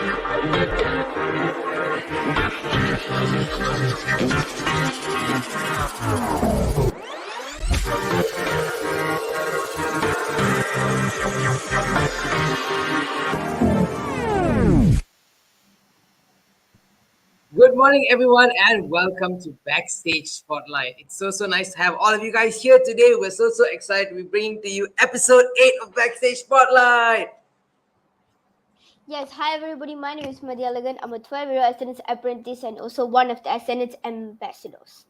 Good morning, everyone, and welcome to Backstage Spotlight. It's so nice to have all of you guys here today. We're so excited to be bringing to you episode 8 of Backstage Spotlight. Yes, hi everybody. My name is Madhya Lagan. I'm a 12-year Ascendance apprentice and also one of the Ascendance ambassadors.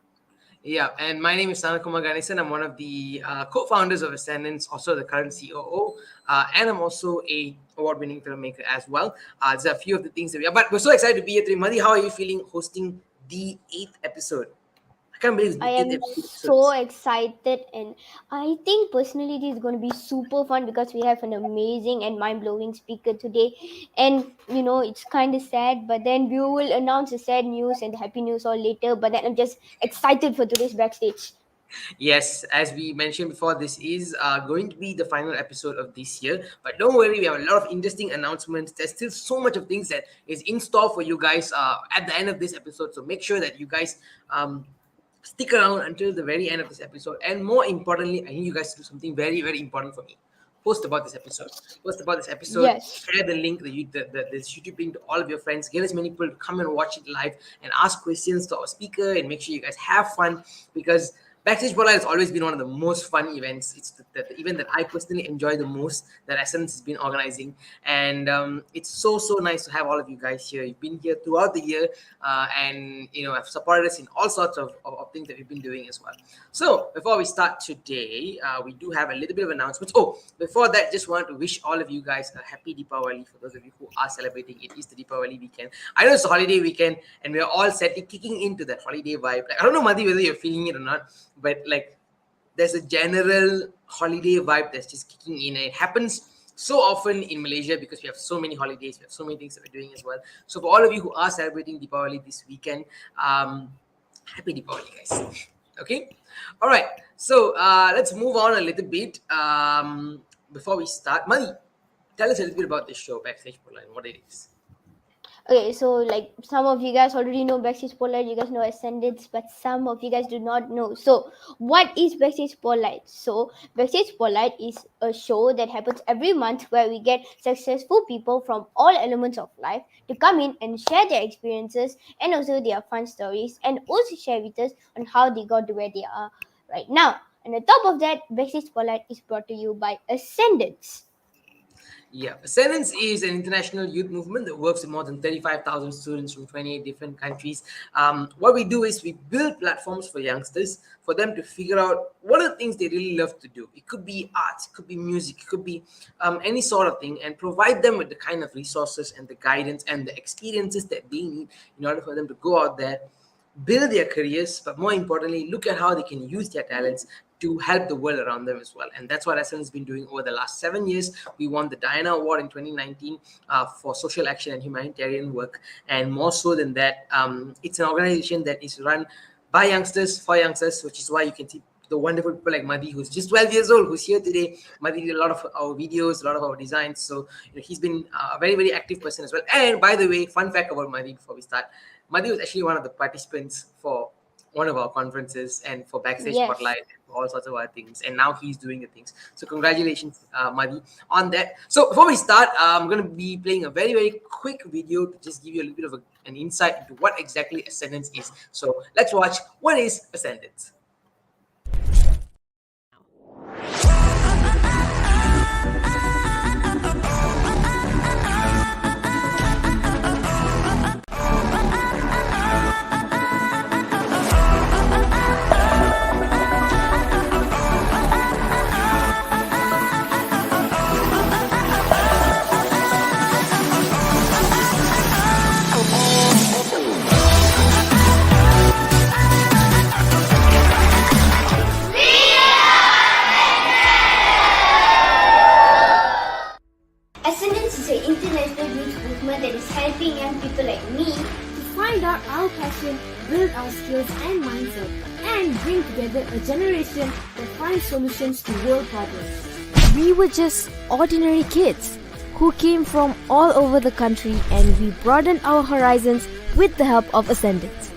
Yeah, and my name is Sanakumar Ganesan. I'm one of the co-founders of Ascendance, also the current COO, and I'm also a award-winning filmmaker as well. There's a few of the things that we are, but we're so excited to be here today. Madhi, how are you feeling hosting the 8th episode? I can't believe it's I the 8th am episode. so excited, and I think personally it is going to be super fun because we have an amazing and mind-blowing speaker today. And it's kind of sad, but then we will announce the sad news and the happy news all later. But then I'm just excited for today's backstage. Yes, as we mentioned before, this is going to be the final episode of this year. But don't worry, we have a lot of interesting announcements. There's still so much of things that is in store for you guys at the end of this episode. So make sure that you guys stick around until the very end of this episode. And more importantly, I need you guys to do something very important for me. Post about this episode. Yes. Share the link, this YouTube link to all of your friends. Get as many people to come and watch it live and ask questions to our speaker, and make sure you guys have fun, because Backstage Spotlight has always been one of the most fun events. It's the event that I personally enjoy the most, that Ascendance has been organizing. And it's so nice to have all of you guys here. You've been here throughout the year and have supported us in all sorts of things that we've been doing as well. So before we start today, we do have a little bit of announcements. Oh, before that, just want to wish all of you guys a happy Deepavali. For those of you who are celebrating, it is the Deepavali weekend. I know it's a holiday weekend and we're all kicking into that holiday vibe. Like, I don't know, Madhi, whether you're feeling it or not, but like there's a general holiday vibe that's just kicking in, and it happens so often in Malaysia because we have so many holidays, we have so many things that we're doing as well. So for all of you who are celebrating Deepavali this weekend, happy Deepavali, guys. Okay, all right, so let's move on a little bit. Before we start, Mani, tell us a little bit about this show, Backstage Spotlight, and what it is. Okay, so like some of you guys already know Backstage Spotlight, you guys know Ascendance, but some of you guys do not know. So, what is Backstage Spotlight? So, Backstage Spotlight is a show that happens every month where we get successful people from all elements of life to come in and share their experiences and also their fun stories, and also share with us on how they got to where they are right now. And on top of that, Backstage Spotlight is brought to you by Ascendance. Yeah, Ascendance is an international youth movement that works with more than 35,000 students from 28 different countries. What we do is we build platforms for youngsters, for them to figure out what are the things they really love to do. It could be art, it could be music, it could be any sort of thing, and provide them with the kind of resources and the guidance and the experiences that they need in order for them to go out there, build their careers, but more importantly, look at how they can use their talents to help the world around them as well. And that's what Ascendance has been doing over the last 7 years. We won the Diana Award in 2019 for social action and humanitarian work. And more so than that, it's an organization that is run by youngsters, for youngsters, which is why you can see the wonderful people like Madhi, who's just 12 years old, who's here today. Madhi did a lot of our videos, a lot of our designs. So he's been a very active person as well. And by the way, fun fact about Madhi before we start, Madhi was actually one of the participants for one of our conferences and for Backstage Spotlight, and all sorts of other things. And now he's doing the things. So congratulations, Madhi, on that. So before we start, I'm going to be playing a very quick video to just give you a little bit of an insight into what exactly Ascendance is. So let's watch what is Ascendance. Ascendance is an international youth movement that is helping young people like me to find out our passion, build our skills and mindset, and bring together a generation that finds solutions to world problems. We were just ordinary kids, who came from all over the country, and we broadened our horizons with the help of Ascendance.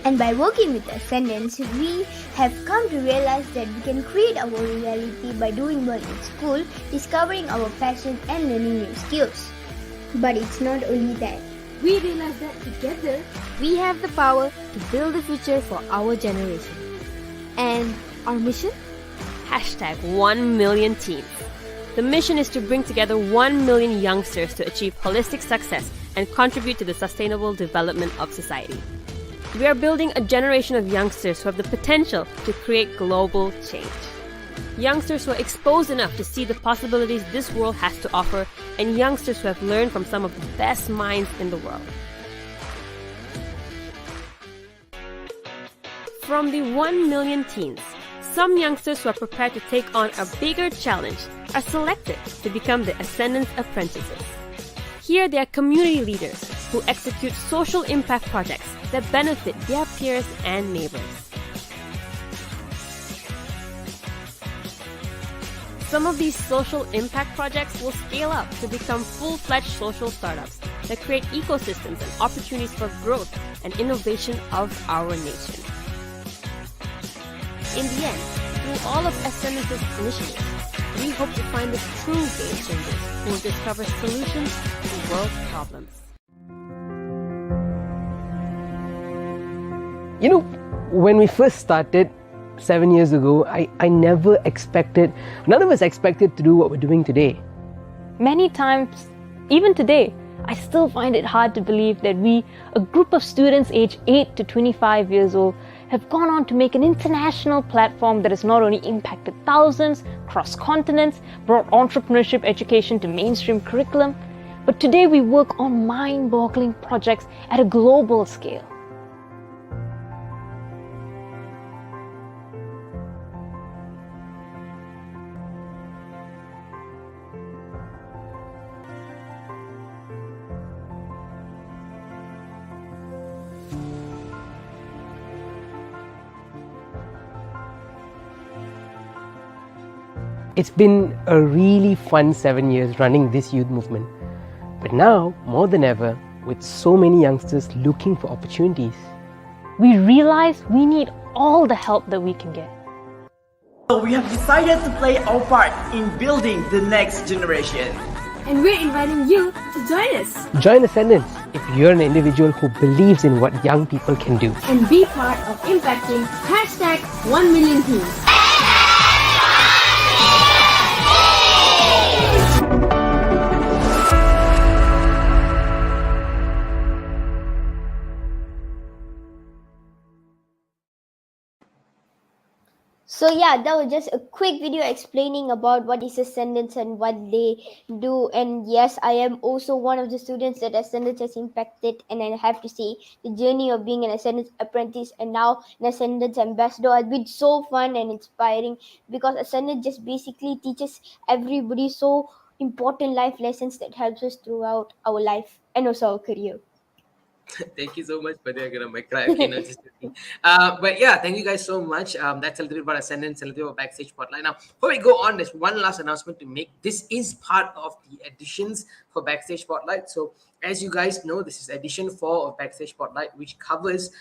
And by working with Ascendance, we have come to realize that we can create our reality by doing well in school, discovering our passion and learning new skills. But it's not only that. We realized that together, we have the power to build the future for our generation. And our mission? Hashtag 1 million teens. The mission is to bring together 1 million youngsters to achieve holistic success and contribute to the sustainable development of society. We are building a generation of youngsters who have the potential to create global change. Youngsters who are exposed enough to see the possibilities this world has to offer, and youngsters who have learned from some of the best minds in the world. From the 1 million teens, some youngsters who are prepared to take on a bigger challenge are selected to become the Ascendance apprentices. Here they are community leaders who execute social impact projects that benefit their peers and neighbors. Some of these social impact projects will scale up to become full-fledged social startups that create ecosystems and opportunities for growth and innovation of our nation. In the end, through all of Ascendance's initiatives, we hope to find the true game changers who will discover solutions to world problems. You know, when we first started 7 years ago, I never expected, none of us expected to do what we're doing today. Many times, even today, I still find it hard to believe that we, a group of students aged 8 to 25 years old, have gone on to make an international platform that has not only impacted thousands across continents, brought entrepreneurship education to mainstream curriculum, but today we work on mind-boggling projects at a global scale. It's been a really fun 7 years running this youth movement. But now, more than ever, with so many youngsters looking for opportunities, We realize we need all the help that we can get. So we have decided to play our part in building the next generation. And we're inviting you to join us join Ascendance if you're an individual who believes in what young people can do. and be part of impacting hashtag 1 million teens. So yeah, that was just a quick video explaining about what is Ascendance and what they do. And yes, I am also one of the students that Ascendance has impacted, and I have to say the journey of being an Ascendance apprentice and now an Ascendance ambassador has been so fun and inspiring, because Ascendance just basically teaches everybody so important life lessons that helps us throughout our life and also our career. Thank you so much, but they're gonna make cry. Okay, no, just joking. But yeah, thank you guys so much. That's a little bit about Ascendance, a little bit about Backstage Spotlight. Now, before we go on, there's one last announcement to make. This is part of the editions for Backstage Spotlight. So, as you guys know, this is edition 4 of Backstage Spotlight, which covers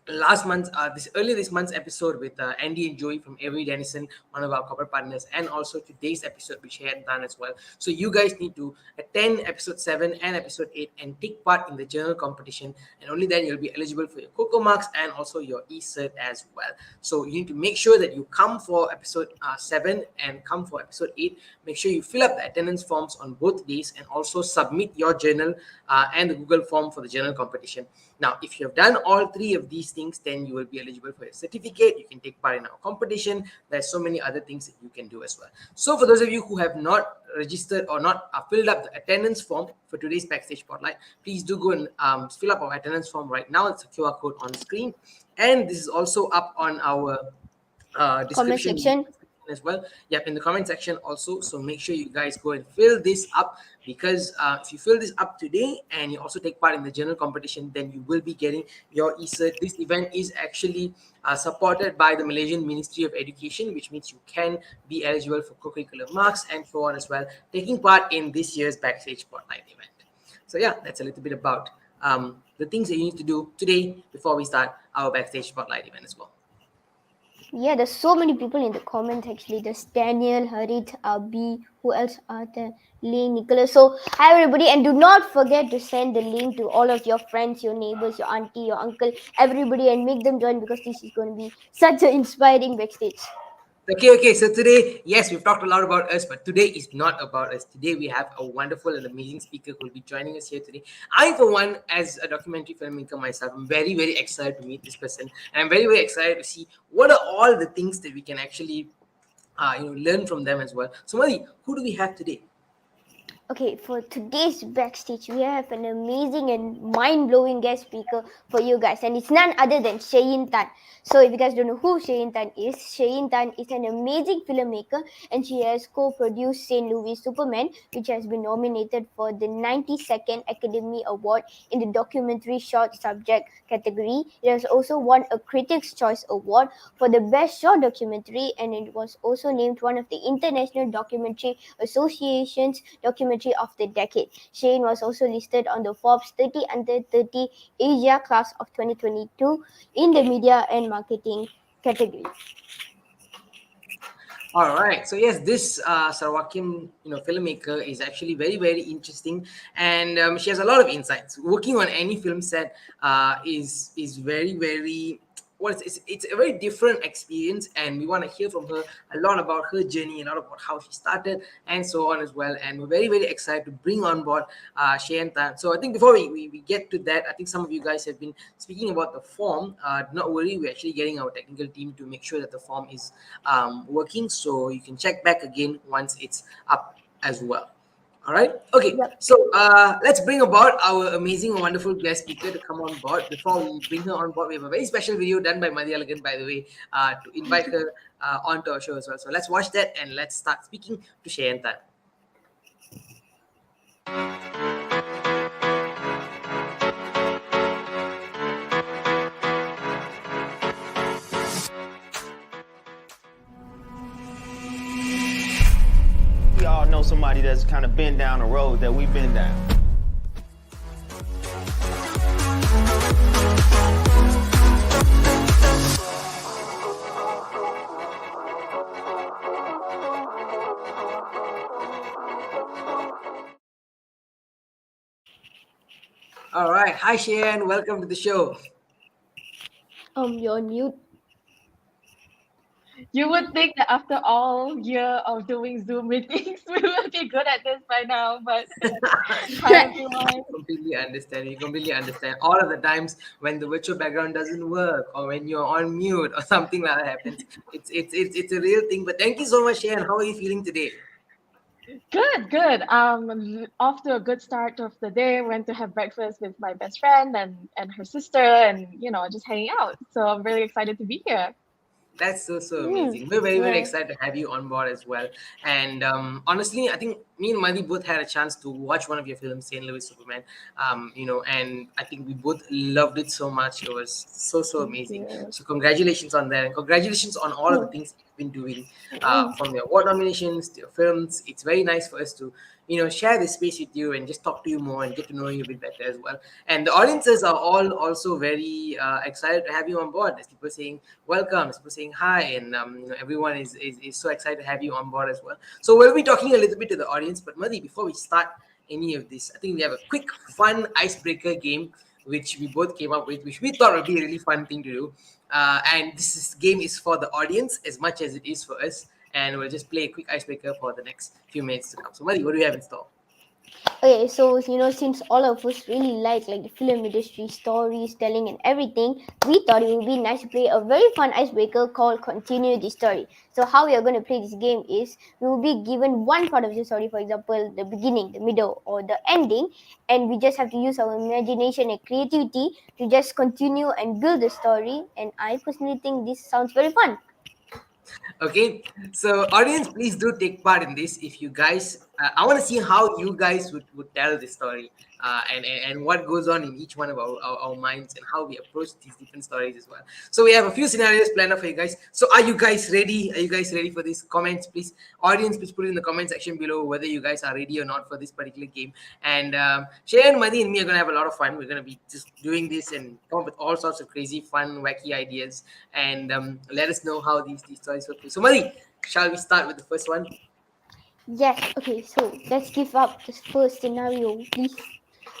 last month, earlier this month's episode with Andy and Joey from Emmy Dennison, one of our corporate partners, and also today's episode with Cheyenne Tan as well. So you guys need to attend episode 7 and episode 8 and take part in the journal competition, and only then you'll be eligible for your COCO marks and also your e-cert as well. So you need to make sure that you come for episode 7 and come for episode 8. Make sure you fill up the attendance forms on both days and also submit your journal and the Google form for the journal competition. Now, if you have done all 3 of these things, then you will be eligible for a certificate. You can take part in our competition. There's so many other things that you can do as well. So for those of you who have not registered or not filled up the attendance form for today's Backstage Spotlight, please do go and fill up our attendance form right now. It's a QR code on screen. And this is also up on our Comment description section. as well. Yep, in the comment section also. So make sure you guys go and fill this up, because if you fill this up today and you also take part in the general competition, then you will be getting your e-cert. This event is actually supported by the Malaysian Ministry of Education, which means you can be eligible for co-curricular marks and so on as well, taking part in this year's Backstage Spotlight event. So yeah, that's a little bit about the things that you need to do today before we start our Backstage Spotlight event as well. Yeah, there's so many people in the comments actually. There's Daniel, Harit, Abi, who else are there? Lee, Nicholas. So hi everybody, and do not forget to send the link to all of your friends, your neighbors, your auntie, your uncle, everybody, and make them join, because this is going to be such an inspiring backstage. Okay. So today, yes, we've talked a lot about us, but today is not about us. Today we have a wonderful and amazing speaker who will be joining us here today. I, for one, as a documentary filmmaker myself, I'm very, very excited to meet this person, and I'm very, very excited to see what are all the things that we can actually, learn from them as well. So, Madi, who do we have today? Okay, for today's backstage, we have an amazing and mind-blowing guest speaker for you guys, and it's none other than Cheyenne Tan. So, if you guys don't know who Cheyenne Tan is an amazing filmmaker, and she has co-produced St. Louis Superman, which has been nominated for the 92nd Academy Award in the documentary short subject category. It has also won a Critics' Choice Award for the best short documentary, and it was also named one of the International Documentary Association's documentary of the decade. Shane was also listed on the Forbes 30 Under 30 Asia class of 2022 in the media and marketing category. All right. So yes, this Sarawakian, filmmaker is actually very, very interesting, and she has a lot of insights. Working on any film set is very, very. Well, it's a very different experience, and we want to hear from her a lot about her journey, a lot about how she started, and so on as well. And we're very, very excited to bring on board Cheyenne Tan. So I think before we get to that, I think some of you guys have been speaking about the form. Do not worry, we're actually getting our technical team to make sure that the form is working. So you can check back again once it's up as well. All right. Okay. Yep. So let's bring about our amazing, wonderful guest speaker to come on board. Before we bring her on board, we have a very special video done by Madhi Alagan, by the way, to invite her onto our show as well. So let's watch that and let's start speaking to Cheyenne Tan. We all know somebody that's kind of been down a road that we've been down. All right. Hi, Cheyenne. Welcome to the show. You're on mute. You would think that after all year of doing Zoom meetings, we would be good at this by now, but hi everyone. Completely understand. We completely understand. All of the times when the virtual background doesn't work, or when you're on mute, or something like that happens, it's a real thing. But thank you so much, Cheyenne. How are you feeling today? Good. Off to a good start of the day. Went to have breakfast with my best friend and her sister, and just hanging out. So I'm really excited to be here. That's so amazing. We're very, very excited to have you on board as well. And honestly, I think me and Madhi both had a chance to watch one of your films, St. Louis Superman. And I think we both loved it so much. It was so amazing. So congratulations on that, and congratulations on all of the things you've been doing, from your award nominations to your films. It's very nice for us to share this space with you and just talk to you more and get to know you a bit better as well. And the audiences are all also very excited to have you on board. There's people saying welcome, there's people saying hi, and everyone is so excited to have you on board as well. So we'll be talking a little bit to the audience, but Madhi, before we start any of this, I think we have a quick fun icebreaker game which we both came up with, which we thought would be a really fun thing to do. And this game is for the audience as much as it is for us. And we'll just play a quick icebreaker for the next few minutes to come. So, Madhi, what do you have in store? Okay, so since all of us really like the film industry, stories, telling, and everything, we thought it would be nice to play a very fun icebreaker called Continue the Story. So how we are going to play this game is we will be given one part of the story, for example, the beginning, the middle, or the ending, and we just have to use our imagination and creativity to just continue and build the story. And I personally think this sounds very fun. Okay, so audience, please do take part in this. If you guys, I want to see how you guys would tell the story, and what goes on in each one of our minds and how we approach these different stories as well. So we have a few scenarios planned up for you guys. So are you guys ready? Are you guys ready for this? Comments, please. Audience, please put it in the comment section below whether you guys are ready or not for this particular game. And Cheyenne, Madi, and me are gonna have a lot of fun. We're gonna be just doing this and come up with all sorts of crazy, fun, wacky ideas. And let us know how these stories work. So, Madi, shall we start with the first one? Yes. Okay. So let's give up the first scenario, please.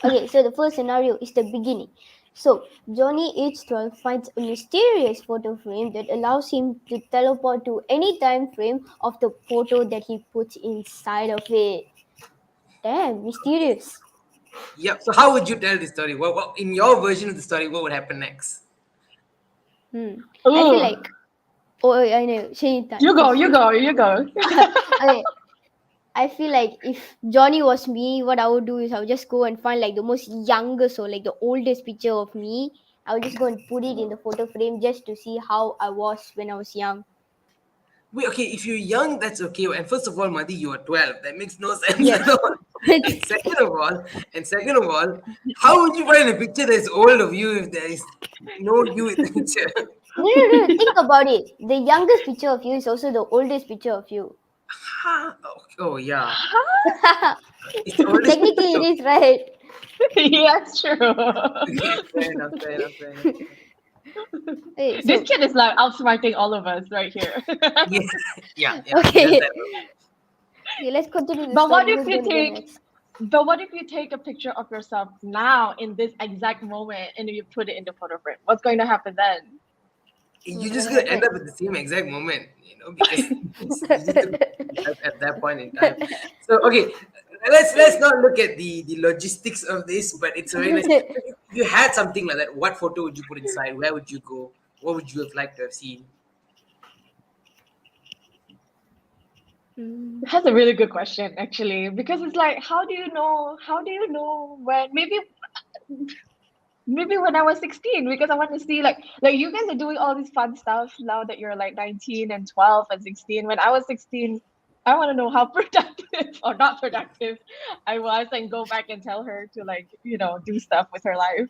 Okay. So the first scenario is the beginning. So Johnny, age 12, finds a mysterious photo frame that allows him to teleport to any time frame of the photo that he puts inside of it. Damn, mysterious. Yeah. So, how would you tell the story? What in your version of the story? What would happen next? I feel Ooh. like, oh, I know, Cheyenne Tan. You go. Okay. I feel like if Johnny was me, what I would do is I would just go and find like the most youngest or like the oldest picture of me. I would just go and put it in the photo frame just to see how I was when I was young. Wait, okay, if you're young, that's okay. And first of all, Madi, you are 12. That makes no sense Yes. at all. And second of all, how would you find a picture that's old of you if there is no you in the picture? No. Think about it. The youngest picture of you is also the oldest picture of you. Oh yeah. It's the oldest Technically, it picture. is right. Yeah, true. Okay, fair enough. Okay, This so, kid is like outsmarting all of us right here. Yeah. okay. That's Okay, let's continue the But story. what if Who's you going to go take next? but what if you take a picture of yourself now in this exact moment and you put it in the photo frame? What's going to happen then? You're just gonna end up at the same exact moment, because it's just gonna be at that point in time. So okay, let's not look at the logistics of this, but it's very nice. If you had something like that, what photo would you put inside? Where would you go? What would you have liked to have seen? That's a really good question, actually, because it's like, how do you know? How do you know when? Maybe when I was 16, because I want to see like you guys are doing all this fun stuff now that you're like 19 and 12 and 16. When I was 16, I want to know how productive or not productive I was and go back and tell her to do stuff with her life.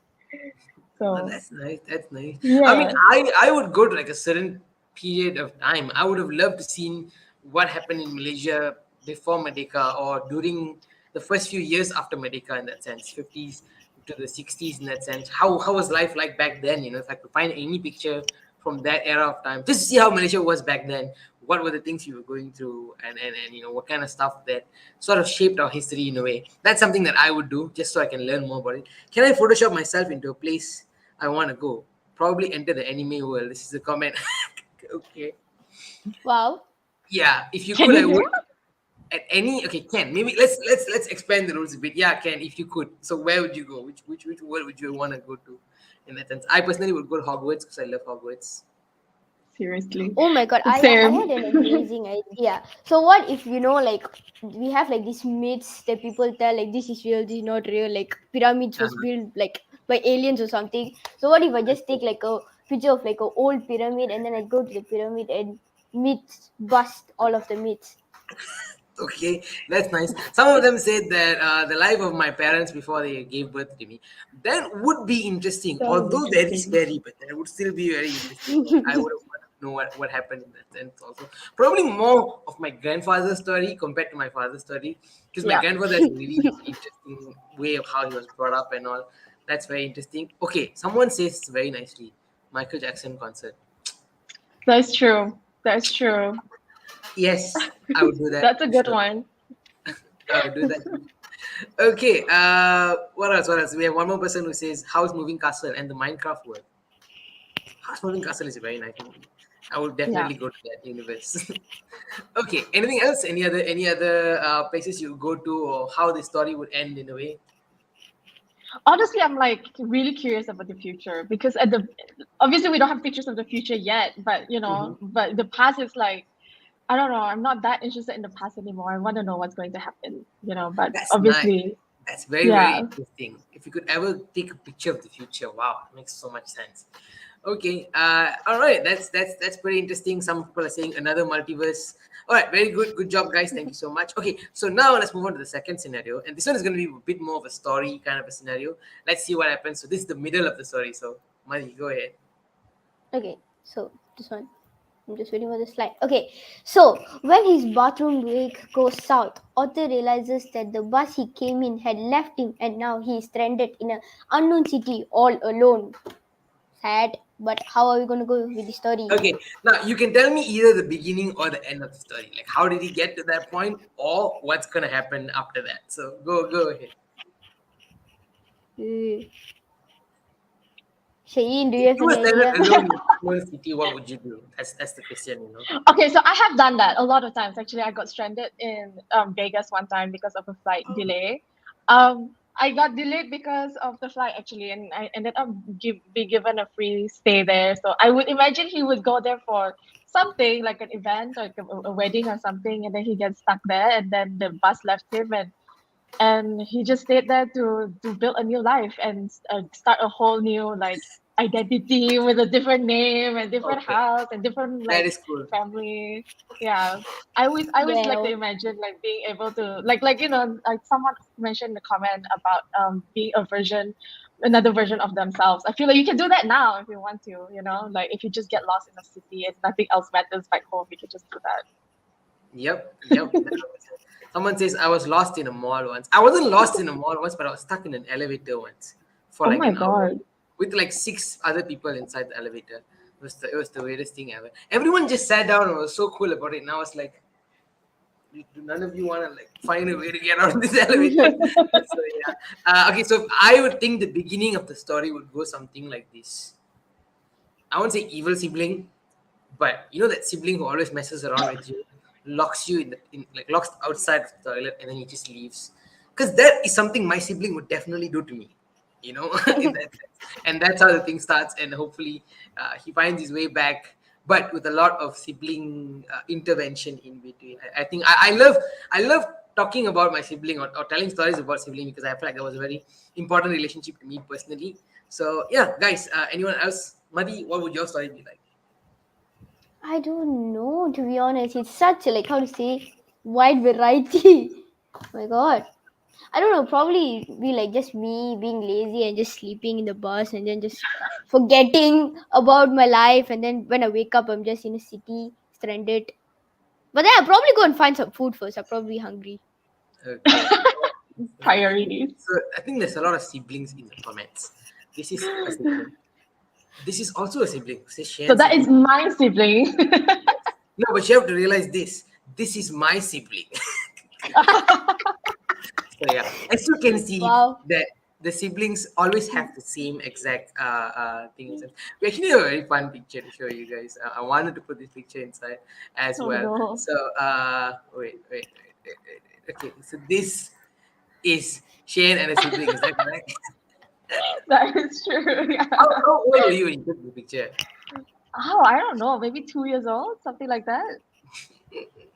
Oh, So that's nice. That's nice. I mean, yeah. I would go to like a certain period of time. I would have loved to seen what happened in Malaysia before Merdeka or during the first few years after Merdeka in that sense, 50s to the 60s in that sense. How was life like back then? If I could find any picture from that era of time, just to see how Malaysia was back then. What were the things you were going through, and what kind of stuff that sort of shaped our history in a way. That's something that I would do just so I can learn more about it. Can I Photoshop myself into a place I want to go? Probably enter the anime world. This is a comment. Okay. Wow. Yeah, if you Can could, you I do would. At any, okay, Ken. Maybe let's expand the rules a bit. Yeah, Ken, if you could. So where would you go? Which world would you want to go to? In that sense, I personally would go to Hogwarts because I love Hogwarts. seriously? Oh my god, I Same. had an amazing idea. So what if like we have like these myths that people tell like this is real, this is not real, like pyramids was built like by aliens or something. So what if I just take like a picture of like a old pyramid and then I go to the pyramid and myths bust all of the myths. Okay, that's nice. Some of them said that the life of my parents before they gave birth to me, that would be interesting. That would be Although very interesting. scary, but that would still be very interesting. I would have wanted to know what happened in that sense also. Probably more of my grandfather's story compared to my father's story, because my Yeah. grandfather has a really interesting way of how he was brought up and all. That's very interesting. Okay, someone says very nicely, Michael Jackson concert. That's true. That's true. Yes, I would do that. That's a for good sure. one. I would do that. Okay, what else? We have one more person who says House Moving Castle and the Minecraft world. House Moving Castle is a very nice movie. I would definitely go to that universe. Okay, anything else? Any other places you go to, or how the story would end in a way? Honestly, I'm like really curious about the future because obviously we don't have pictures of the future yet, but but the past is like, I don't know. I'm not that interested in the past anymore. I want to know what's going to happen, but That's nice. obviously, That's very, very yeah. interesting. If you could ever take a picture of the future, wow, it makes so much sense. Okay. All right. That's pretty interesting. Some people are saying another multiverse. All right. Very good. Good job, guys. Thank you so much. Okay. So now let's move on to the second scenario, and this one is going to be a bit more of a story kind of a scenario. Let's see what happens. So this is the middle of the story. So Madi, go ahead. Okay, so this one. I'm just waiting for the slide. Okay, so when his bathroom break goes south, Arthur realizes that the bus he came in had left him and now he is stranded in an unknown city all alone. Sad, but how are we going to go with the story? Okay. Now you can tell me either the beginning or the end of the story. Like how did he get to that point, or what's going to happen after that. So go ahead. Cheyenne, do you If have you were any stranded idea? alone in a small city, what would you do? That's the question. Okay, so I have done that a lot of times. Actually, I got stranded in Vegas one time because of a flight delay. I got delayed because of the flight actually, and I ended up be given a free stay there. So I would imagine he would go there for something like an event or like a wedding or something, and then he gets stuck there, and then the bus left him, and he just stayed there to build a new life and start a whole new like identity with a different name and different Okay, house and different that like is cool. family. Yeah, I always like to Well, imagine like being able to like like someone mentioned in the comment about being another version of themselves. I feel like you can do that now if you want to, like if you just get lost in a city and nothing else matters back home, you can just do that. Yep. Someone says I was lost in a mall once. I wasn't lost in a mall once, but I was stuck in an elevator once for Oh like my an hour god. with like 6 other people inside the elevator. It was the weirdest thing ever. Everyone just sat down and was so cool about it. And I was like, do none of you want to like find a way to get out of this elevator? So yeah. Okay, so I would think the beginning of the story would go something like this. I won't say evil sibling, but you know that sibling who always messes around with you, locks you locks outside the toilet, and then he just leaves. Because that is something my sibling would definitely do to me, in that sense. And that's how the thing starts, and hopefully he finds his way back, but with a lot of sibling intervention in between. I think I love talking about my sibling, or telling stories about sibling, because I feel like that was a very important relationship to me personally. So yeah, guys, anyone else? Madi, what would your story be like? I don't know, to be honest. It's such a, like, how to say, wide variety. My god. I don't know, probably be like just me being lazy and just sleeping in the bus and then just forgetting about my life. And then when I wake up, I'm just in a city, stranded. But then I'll probably go and find some food first. I'm probably hungry. Okay. Priorities. So I think there's a lot of siblings in the comments. This is a sibling. This is also a sibling. Say So Shane that is sibling. my sibling. No, but you have to realize this. This is my sibling. So yeah, as you can see Wow. that the siblings always have the same exact things. We actually have a very fun picture to show you guys. I wanted to put this picture inside as Oh well. no. So wait. Okay, so this is Shane and a sibling. Is that correct? That is true. Yeah. How old were you when you took the picture? Oh, I don't know, maybe 2 years old, something like that.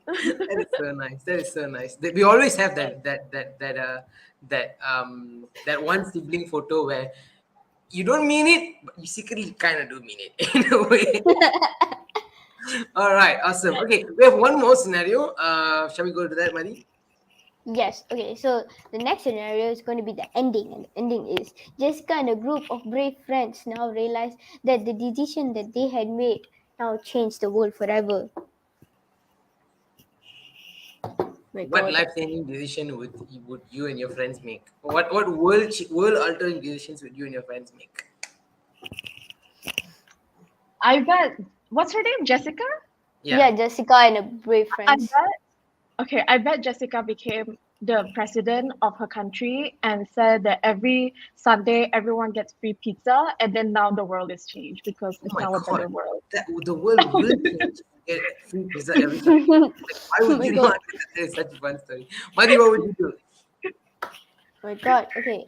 That is so nice. That is so nice. We always have that one sibling photo where you don't mean it, but you secretly kind of do mean it in a way. All right, awesome. Okay, we have one more scenario. Shall we go to that, Madi? Yes, okay, so the next scenario is going to be the ending, and the ending is Jessica and a group of brave friends now realize that the decision that they had made now changed the world forever. My What god. life-changing decision would you and your friends make? What world-altering decisions would you and your friends make? I bet. What's her name? Jessica? Yeah, Jessica and a brave I friends. bet. Okay, I bet Jessica became the president of her country and said that every Sunday everyone gets free pizza, and then now the world is changed because Oh it's my now a god, better world. the world will change. Get free pizza every time. Like, why Oh would my you god. not? That is such a fun story. Madi, what would you do? My god. Okay.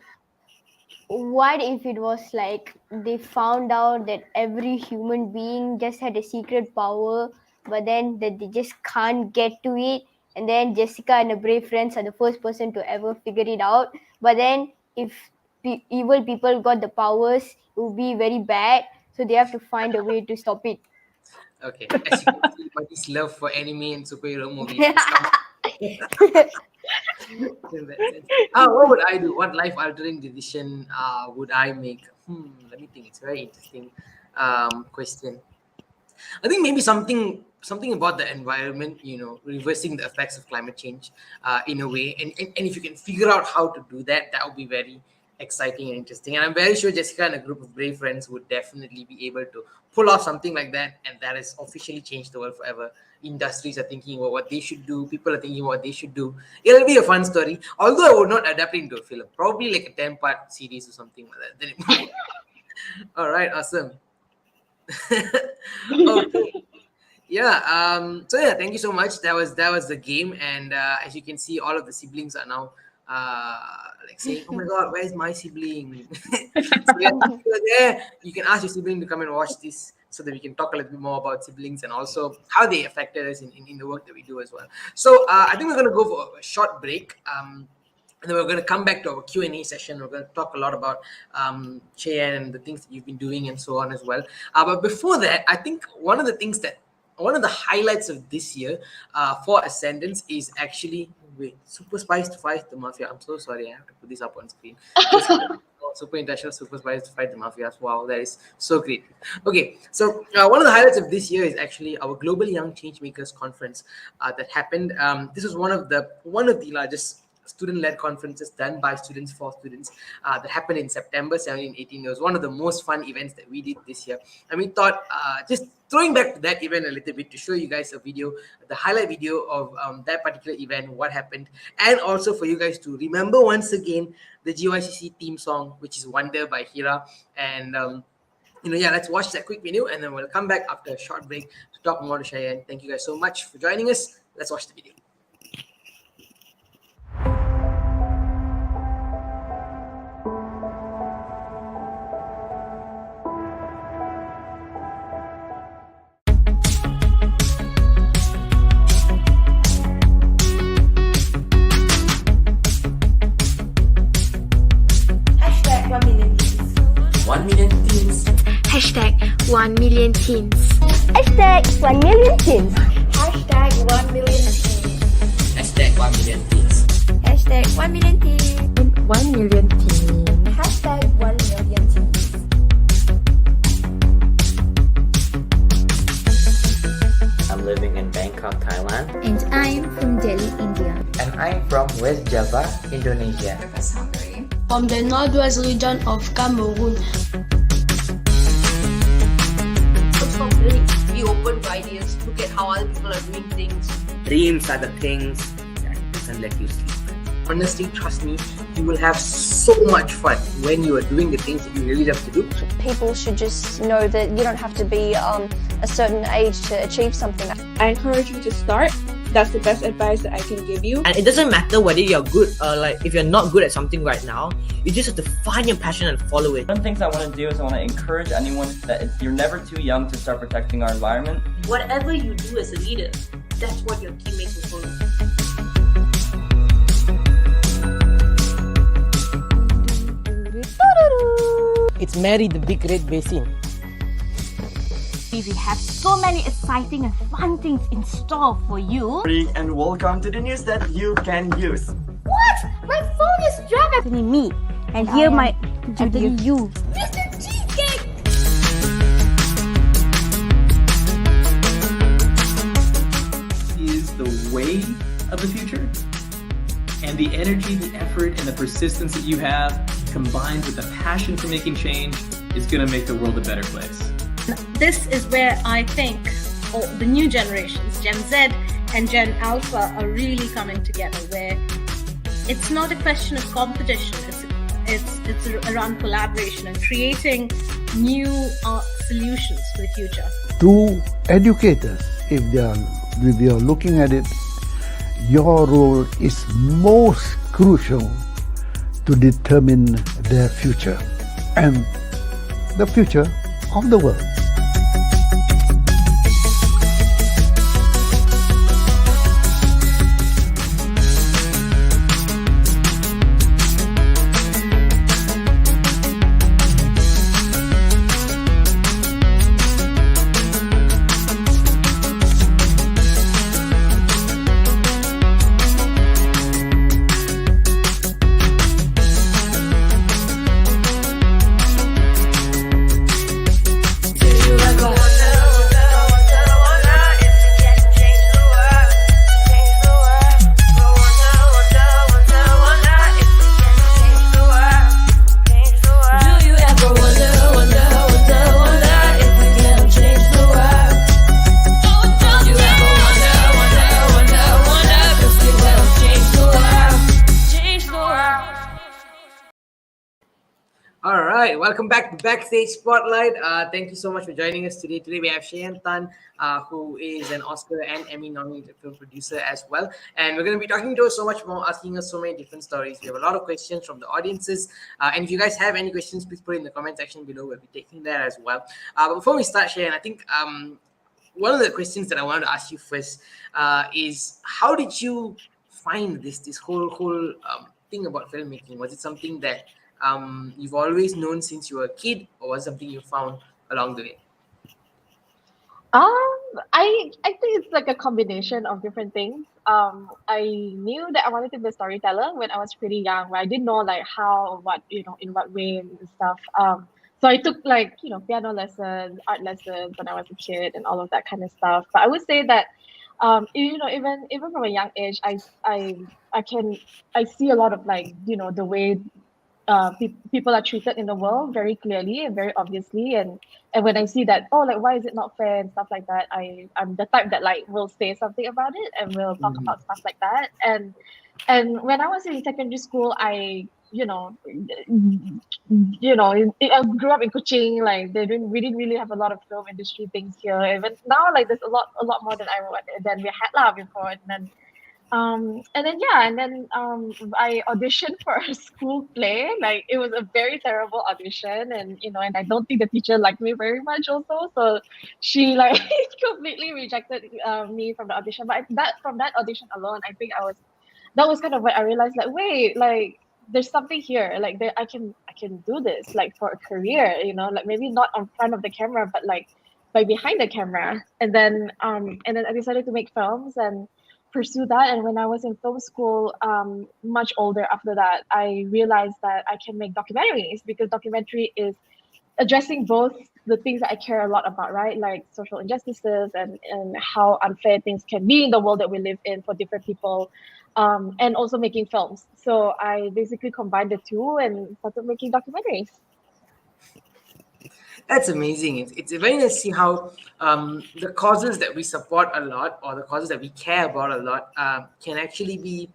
What if it was like they found out that every human being just had a secret power, but then that they just can't get to it, and then Jessica and the brave friends are the first person to ever figure it out. But then if evil people got the powers, it would be very bad. so they have to find a way to stop it. Okay, as you can see, Buddy's love for anime and superhero movies. In that sense. What would I do? What life-altering decision would I make? Let me think. It's a very interesting question. I think maybe something about the environment, reversing the effects of climate change in a way. And if you can figure out how to do that, that would be very exciting and interesting. And I'm very sure Jessica and a group of brave friends would definitely be able to pull off something like that. And that has officially changed the world forever. Industries are thinking about what they should do. People are thinking what they should do. It'll be a fun story. Although I would not adapt it into a film. Probably like a 10-part series or something like that. Then it would. All right, awesome. Okay. Yeah. So yeah, thank you so much. That was the game, and as you can see, all of the siblings are now like saying, "Oh my God, where's my sibling?" So yeah, if you're there, you can ask your sibling to come and watch this, so that we can talk a little bit more about siblings and also how they affected us in the work that we do as well. So I think we're gonna go for a short break. And then we're going to come back to our Q&A session. We're going to talk a lot about Cheyenne and the things that you've been doing and so on as well. But before that, I think one of the highlights of this year for Ascendance is actually, Super Spice to Fight the Mafia. I'm so sorry, I have to put this up on screen. Super International Super Spice to Fight the Mafias. Wow, that is so great. Okay, so one of the highlights of this year is actually our Global Young Changemakers Conference that happened. This was one of the largest student-led conferences done by students for students that happened in September 17, 18. It was one of the most fun events that we did this year. And we thought just throwing back to that event a little bit to show you guys a video, the highlight video of that particular event, what happened, and also for you guys to remember once again the GYCC theme song, which is Wonder by Hira. And let's watch that quick video, and then we'll come back after a short break to talk more to Cheyenne. Thank you guys so much for joining us. Let's watch the video. Hashtag 1 million teens. Hashtag 1 million teens. Hashtag 1 million teens. Hashtag 1 million teens. Hashtag 1 million teens. 1 million teens. Hashtag 1 million teens. I'm living in Bangkok, Thailand. And I'm from Delhi, India. And I'm from West Java, Indonesia. From the northwest region of Cameroon. So really be open to ideas, look at how other people are doing things. Dreams are the things that doesn't let you sleep. Honestly, trust me, you will have so much fun when you are doing the things that you really love to do. People should just know that you don't have to be a certain age to achieve something. I encourage you to start. That's the best advice that I can give you. And it doesn't matter whether you're good or if you're not good at something right now, you just have to find your passion and follow it. One of the things I want to do is I want to encourage anyone that you're never too young to start protecting our environment. Whatever you do as a leader, that's what your teammates will follow. It's Mary the Big Red Basin. We have so many exciting and fun things in store for you. And welcome to the news that you can use. What? My phone is driving me. And here my you. Mr. Cheesecake! Is the way of the future. And the energy, the effort, and the persistence that you have, combined with the passion for making change, is going to make the world a better place. This is where I think the new generations, Gen Z and Gen Alpha, are really coming together, where it's not a question of competition, it's around collaboration and creating new solutions for the future. To educators, if we are looking at it, your role is most crucial to determine their future and the future of the world. welcome back to Backstage Spotlight. Thank you so much for joining us today. Today we have Cheyenne Tan, who is an Oscar and Emmy nominated film producer as well. And we're going to be talking to her so much more, asking us so many different stories. We have a lot of questions from the audiences. And if you guys have any questions, please put it in the comment section below. We'll be taking that as well. But before we start, Cheyenne, I think one of the questions that I wanted to ask you first is, how did you find this whole thing about filmmaking? Was it something that you've always known since you were a kid, or was it something you found along the way? I think it's like a combination of different things. I knew that I wanted to be a storyteller when I was pretty young, but I didn't know like how or what, in what way and stuff. So I took like, piano lessons, art lessons when I was a kid and all of that kind of stuff. But I would say that even from a young age, I see a lot of like, the way people are treated in the world very clearly and very obviously, and when I see that, like, why is it not fair and stuff like that, I'm the type that like will say something about it and will talk about stuff like that. And when I was in secondary school, I grew up in Kuching. Like we didn't really have a lot of film industry things here. Even now, like there's a lot more than we had before. And then I auditioned for a school play. Like it was a very terrible audition, and I don't think the teacher liked me very much also. So she like completely rejected me from the audition. But from that audition alone, I think that was kind of when I realized, like, wait, like there's something here. Like I can do this, like for a career. Like maybe not on front of the camera, but like by behind the camera. And then I decided to make films and pursue that. And when I was in film school, much older after that, I realized that I can make documentaries, because documentary is addressing both the things that I care a lot about, right? Like social injustices and how unfair things can be in the world that we live in for different people, and also making films. So I basically combined the two and started making documentaries. That's amazing. It's very nice to see how the causes that we support a lot, or the causes that we care about a lot, can actually be,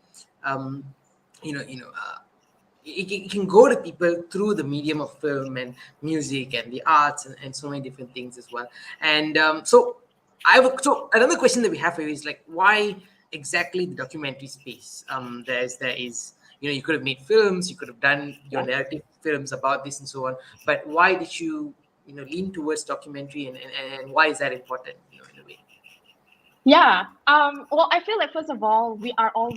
it can go to people through the medium of film and music and the arts and so many different things as well. And so another question that we have for you is, like, why exactly the documentary space? There is you could have made films, you could have done your narrative films about this and so on, but why did you lean towards documentary, and why is that important, in a way? Yeah. Well, I feel like, first of all, we are all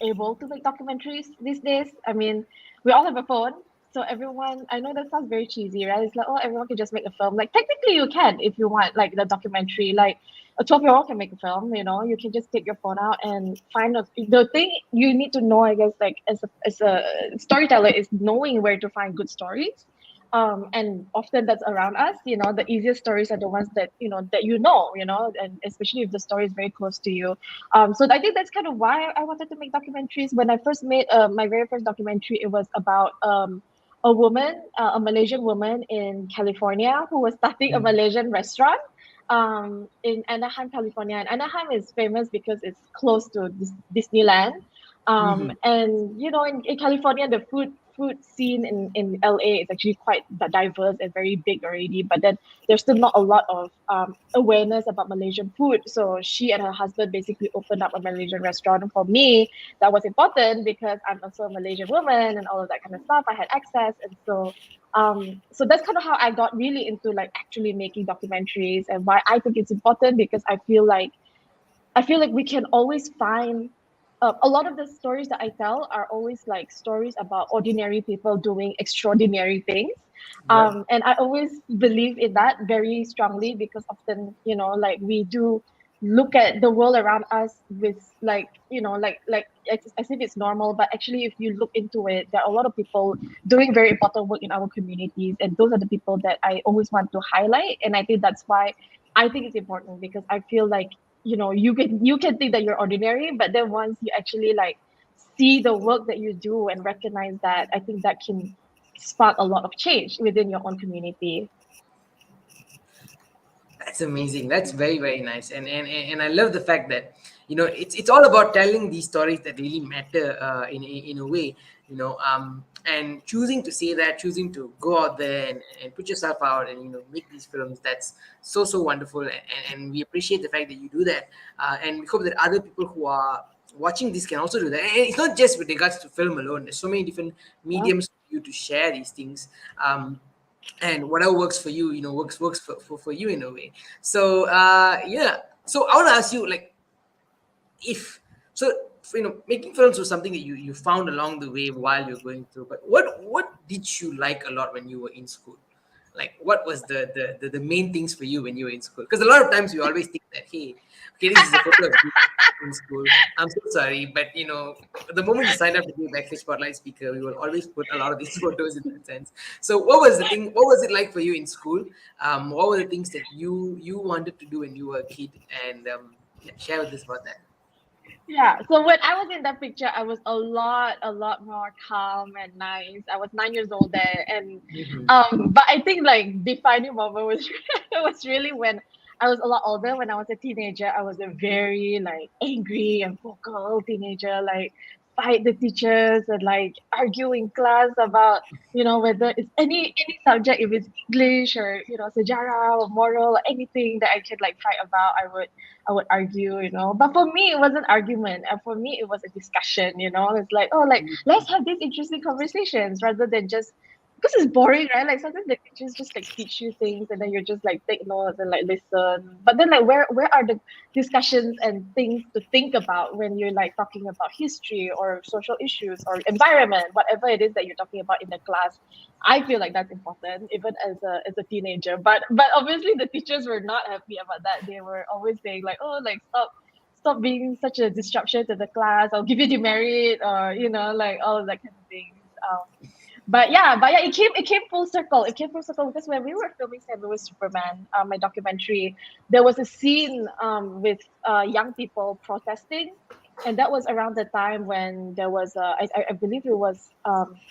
able to make documentaries these days. I mean, we all have a phone, so everyone, I know that sounds very cheesy, right? It's like, everyone can just make a film. Like technically you can, if you want, like the documentary, like a 12-year-old can make a film. You can just take your phone out and find the thing you need to know, I guess, like as a storyteller, is knowing where to find good stories. And often that's around us. The easiest stories are the ones that and especially if the story is very close to you. So I think that's kind of why I wanted to make documentaries. When I first made my very first documentary, it was about a woman, a Malaysian woman in California, who was starting a Malaysian restaurant in Anaheim, California. And Anaheim is famous because it's close to Disneyland. And in California, the food scene in LA is actually quite diverse and very big already, but then there's still not a lot of awareness about Malaysian food. So she and her husband basically opened up a Malaysian restaurant. And for me, that was important because I'm also a Malaysian woman and all of that kind of stuff. I had access, and so that's kind of how I got really into like actually making documentaries, and why I think it's important, because I feel like we can always find a lot of the stories that I tell are always like stories about ordinary people doing extraordinary things. And I always believe in that very strongly, because often, like we do look at the world around us with like as if it's normal, but actually if you look into it, there are a lot of people doing very important work in our communities, and those are the people that I always want to highlight. And I think that's why I think it's important, because I feel like you can think that you're ordinary, but then once you actually like see the work that you do and recognize that, I think that can spark a lot of change within your own community. That's amazing. That's very, very nice. And I love the fact that it's all about telling these stories that really matter in a way. and choosing to say that, choosing to go out there and put yourself out and make these films, that's so wonderful, and we appreciate the fact that you do that, and we hope that other people who are watching this can also do that. And it's not just with regards to film alone. There's so many different mediums for you to share these things, and whatever works for you, works for you in a way. So yeah, so I want to ask you, like, if so, making films was something that you found along the way while you're going through, but what did you like a lot when you were in school? Like, what was the main things for you when you were in school? Because a lot of times we always think that, hey, okay, this is a photo of you in school. I'm so sorry, but the moment you sign up to be a Backstage Spotlight speaker, we will always put a lot of these photos in that sense. So what was the thing? What was it like for you in school? What were the things that you wanted to do when you were a kid? And share with us about that. Yeah. So when I was in that picture, I was a lot more calm and nice. I was 9 years old there, and but I think like defining moment was was really when I was a lot older. When I was a teenager, I was a very like angry and vocal teenager, like fight the teachers and like argue in class about whether it's any subject, if it's English or sejarah or moral or anything that I could like fight about, I would argue, But for me, it wasn't argument. And for me, it was a discussion, It's like, oh, like, let's have these interesting conversations rather than just, because it's boring, right? Like, sometimes the teachers just, like, teach you things and then you're just, like, take notes and, like, listen. But then, like, where are the discussions and things to think about when you're, like, talking about history or social issues or environment, whatever it is that you're talking about in the class? I feel like that's important, even as a teenager. But obviously the teachers were not happy about that. They were always saying like, oh, like stop being such a disruption to the class. I'll give you demerit, or like all of that kind of things. But yeah, it came full circle. It came full circle because when we were filming St. Louis Superman, my documentary, there was a scene with young people protesting. And that was around the time when there was I believe it was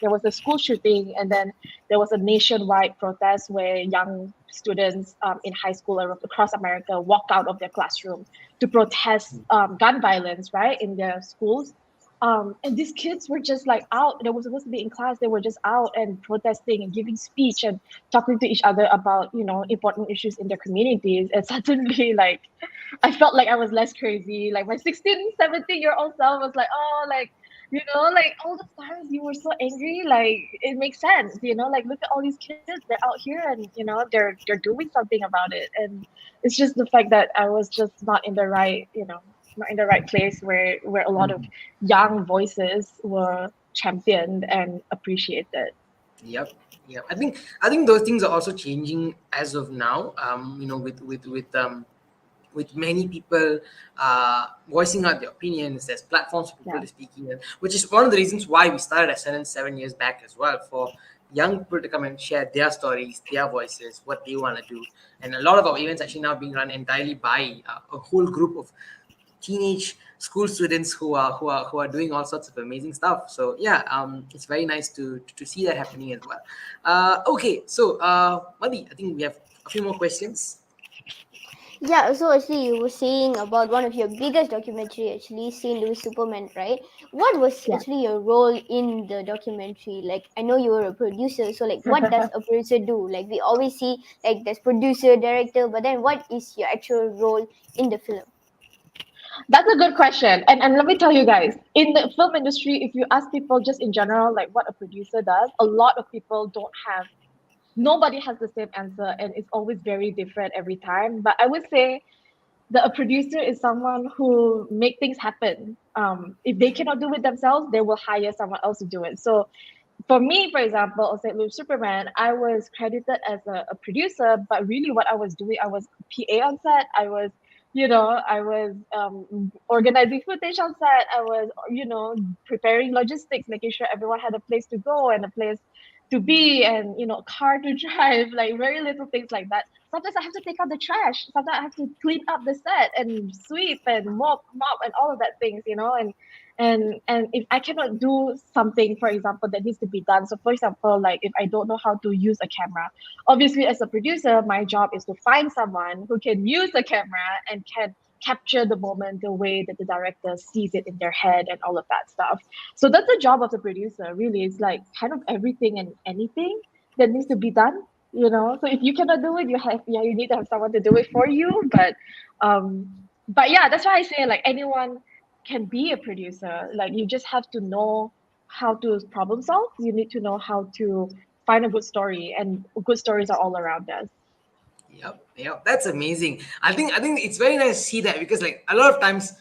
there was a school shooting, and then there was a nationwide protest where young students in high school across America walked out of their classroom to protest gun violence, right, in their schools. And these kids were just like out. They were supposed to be in class. They were just out and protesting and giving speech and talking to each other about, important issues in their communities. And suddenly, like, I felt like I was less crazy. Like my 16, 17-year-old self was like, oh, like, like all the times you were so angry, like it makes sense, like look at all these kids, they're out here and they're doing something about it. And it's just the fact that I was just not in the right, not in the right place where a lot of young voices were championed and appreciated. Yep. I think those things are also changing as of now. With many people voicing out their opinions, there's platforms for people to speak in, which is one of the reasons why we started Ascendance 7 years back as well, for young people to come and share their stories, their voices, what they want to do. And a lot of our events actually now being run entirely by a whole group of teenage school students who are doing all sorts of amazing stuff. So yeah, it's very nice to see that happening as well. Okay, so Madi, I think we have a few more questions. Yeah, so actually you were saying about one of your biggest documentary, actually, St. Louis Superman, right? What was actually your role in the documentary? Like, I know you were a producer, so like what does a producer do? Like, we always see like there's producer, director, but then what is your actual role in the film? That's a good question. And let me tell you guys, in the film industry, if you ask people just in general, like what a producer does, a lot of people nobody has the same answer, and it's always very different every time. But I would say that a producer is someone who make things happen. If they cannot do it themselves, they will hire someone else to do it. So for me, for example, on St. Louis Superman, I was credited as a producer, but really what I was doing, I was PA on set. I was organizing footage on set. I was, preparing logistics, making sure everyone had a place to go and a place to be, and car to drive, like very little things like that. Sometimes I have to take out the trash. Sometimes I have to clean up the set and sweep and mop and all of that things, and if I cannot do something, for example, that needs to be done. So for example, like if I don't know how to use a camera, obviously as a producer, my job is to find someone who can use the camera and can capture the moment the way that the director sees it in their head and all of that stuff. So that's the job of the producer, really. It's like kind of everything and anything that needs to be done, you know. So if you cannot do it, you need to have someone to do it for you. But yeah, that's why I say like anyone can be a producer. Like you just have to know how to problem solve. You need to know how to find a good story, and good stories are all around us. Yep, that's amazing. I think it's very nice to see that, because like a lot of times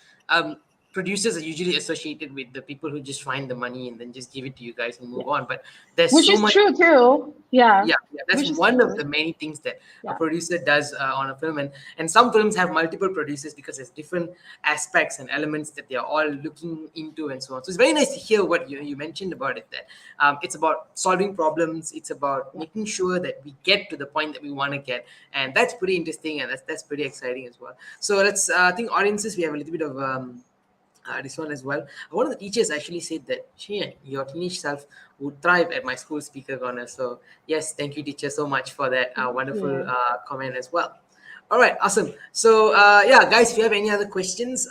producers are usually associated with the people who just find the money and then just give it to you guys and move on. But there's Which so is much. true too. Yeah. Yeah, that's Which is one of true. the many things that a Yeah. producer does on a film, and some films have multiple producers because there's different aspects and elements that they're all looking into and so on. So it's very nice to hear what you mentioned about it, that it's about solving problems, it's about making sure that we get to the point that we want to get, and that's pretty interesting, and that's pretty exciting as well. So let's I think audiences, we have a little bit of this one as well. One of the teachers actually said that, Cheyenne, your teenage self would thrive at my school speaker corner. So yes, thank you, teacher, so much for that wonderful comment as well. All right, awesome. So yeah, guys, if you have any other questions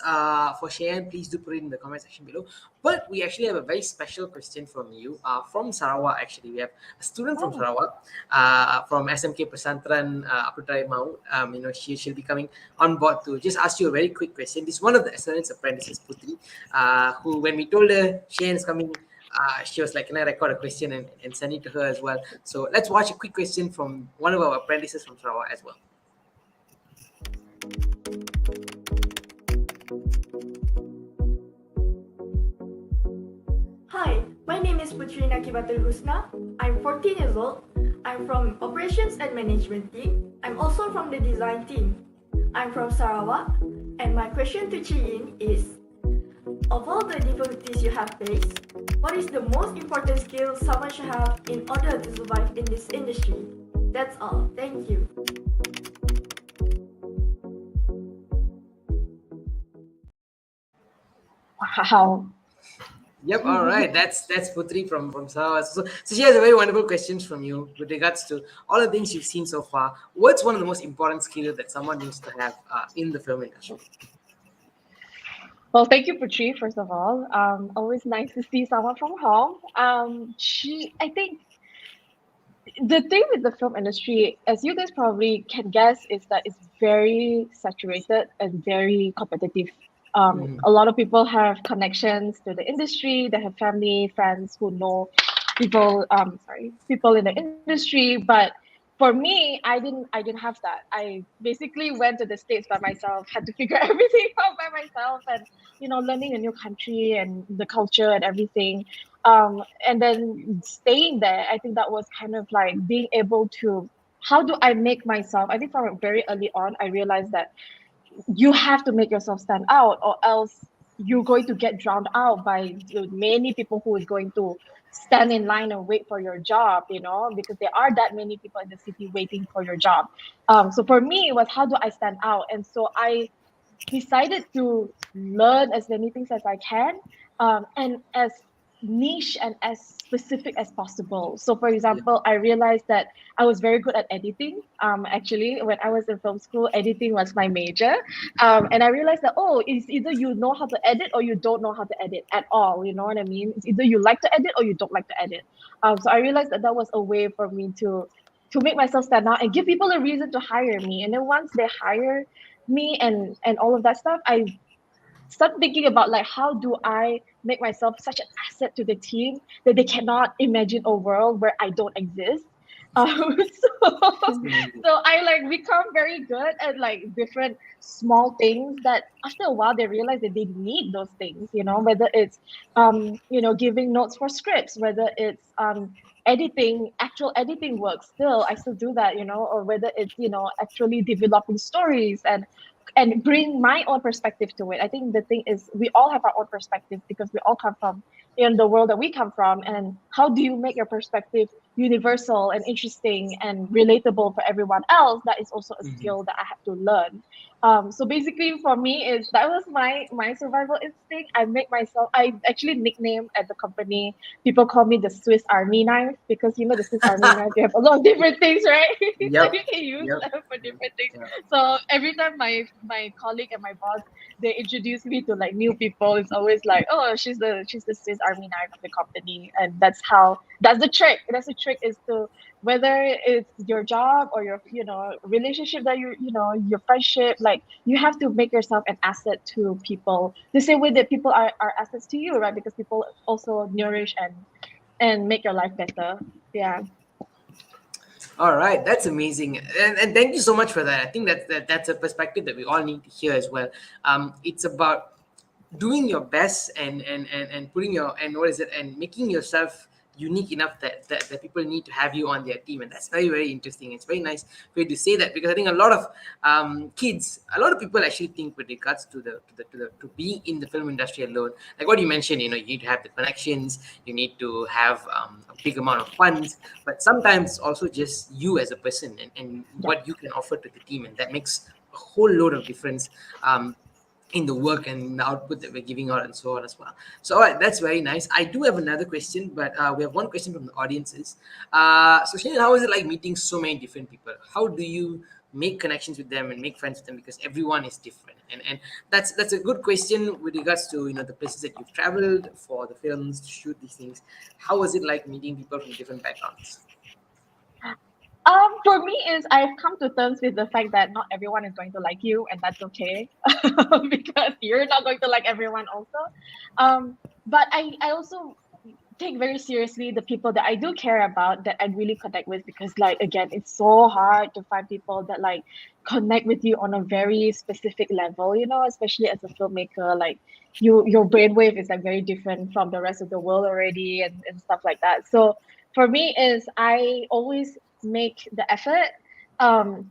for Cheyenne, please do put it in the comment section below. But we actually have a very special question from you, from Sarawak. Actually, we have a student from Sarawak, from SMK Pesantren Aputrai Mau. She'll be coming on board to just ask you a very quick question. This is one of the Ascendance apprentices, Putri, who, when we told her Cheyenne's coming, she was like, can I record a question and send it to her as well? So let's watch a quick question from one of our apprentices from Sarawak as well. Hi, my name is Putri Nakibatul Husna. I'm 14 years old. I'm from Operations and Management team. I'm also from the design team. I'm from Sarawak, and my question to Cheyenne is, of all the difficulties you have faced, what is the most important skill someone should have in order to survive in this industry? That's all. Thank you. Wow. Yep. All right. That's Putri from Sarawak. So she has a very wonderful questions from you with regards to all the things you've seen so far. What's one of the most important skills that someone needs to have in the film industry? Well, thank you, Putri, first of all. Always nice to see someone from home. I think the thing with the film industry, as you guys probably can guess, is that it's very saturated and very competitive. A lot of people have connections to the industry. They have family, friends who know people. People in the industry. But for me, I didn't have that. I basically went to the States by myself, had to figure everything out by myself, and learning a new country and the culture and everything. And then staying there, I think that was kind of like being able to, how do I make myself? I think from very early on, I realized that you have to make yourself stand out, or else you're going to get drowned out by many people who is going to stand in line and wait for your job, because there are that many people in the city waiting for your job. So for me, it was, how do I stand out? And so I decided to learn as many things as I can, and as niche and as specific as possible. So for example, I realized that I was very good at editing. Actually, when I was in film school, editing was my major. And I realized that, it's either you know how to edit or you don't know how to edit at all. You know what I mean? It's either you like to edit or you don't like to edit. So I realized that was a way for me to make myself stand out and give people a reason to hire me. And then once they hire me and all of that stuff, I start thinking about like, how do I make myself such an asset to the team that they cannot imagine a world where I don't exist. So I like become very good at like different small things that after a while they realize that they need those things, whether it's giving notes for scripts, whether it's actual editing work, I still do that, or whether it's actually developing stories and bring my own perspective to it. I think the thing is, we all have our own perspective because we all come from the world that we come from. And how do you make your perspective universal and interesting and relatable for everyone else, that is also a Mhm. skill that I had to learn. So basically for me is that was my survival instinct. I actually nicknamed at the company, people call me the Swiss Army knife, because you know the Swiss Army knife, you have a lot of different things, right? So Yep. you can use Yep. them for different things. Yep. So every time my colleague and my boss, they introduce me to like new people, it's always like, oh, she's the Swiss Army knife of the company. And that's the trick. That's the trick, is to, whether it's your job or your relationship, that your friendship, like you have to make yourself an asset to people the same way that people are assets to you, right? Because people also nourish and make your life better. Yeah. All right, that's amazing, and thank you so much for that. I think that's a perspective that we all need to hear as well. It's about doing your best and putting your and what is it and making yourself unique enough that people need to have you on their team, and that's very, very interesting. It's very nice for you to say that, because I think a lot of a lot of people actually think with regards to to being in the film industry alone, like what you mentioned, you need to have the connections, you need to have a big amount of funds, but sometimes also just you as a person and what you can offer to the team, and that makes a whole load of difference in the work and the output that we're giving out and so on as well. So, all right, that's very nice. I do have another question, but we have one question from the audiences. So, Cheyenne, how is it like meeting so many different people? How do you make connections with them and make friends with them, because everyone is different? And that's a good question with regards to the places that you've traveled for the films to shoot these things. How was it like meeting people from different backgrounds? For me is I've come to terms with the fact that not everyone is going to like you, and that's okay, because you're not going to like everyone also. But I also take very seriously the people that I do care about, that I really connect with, because like again, it's so hard to find people that like connect with you on a very specific level, especially as a filmmaker. Like your brainwave is like very different from the rest of the world already, and stuff like that. So for me is I always make the effort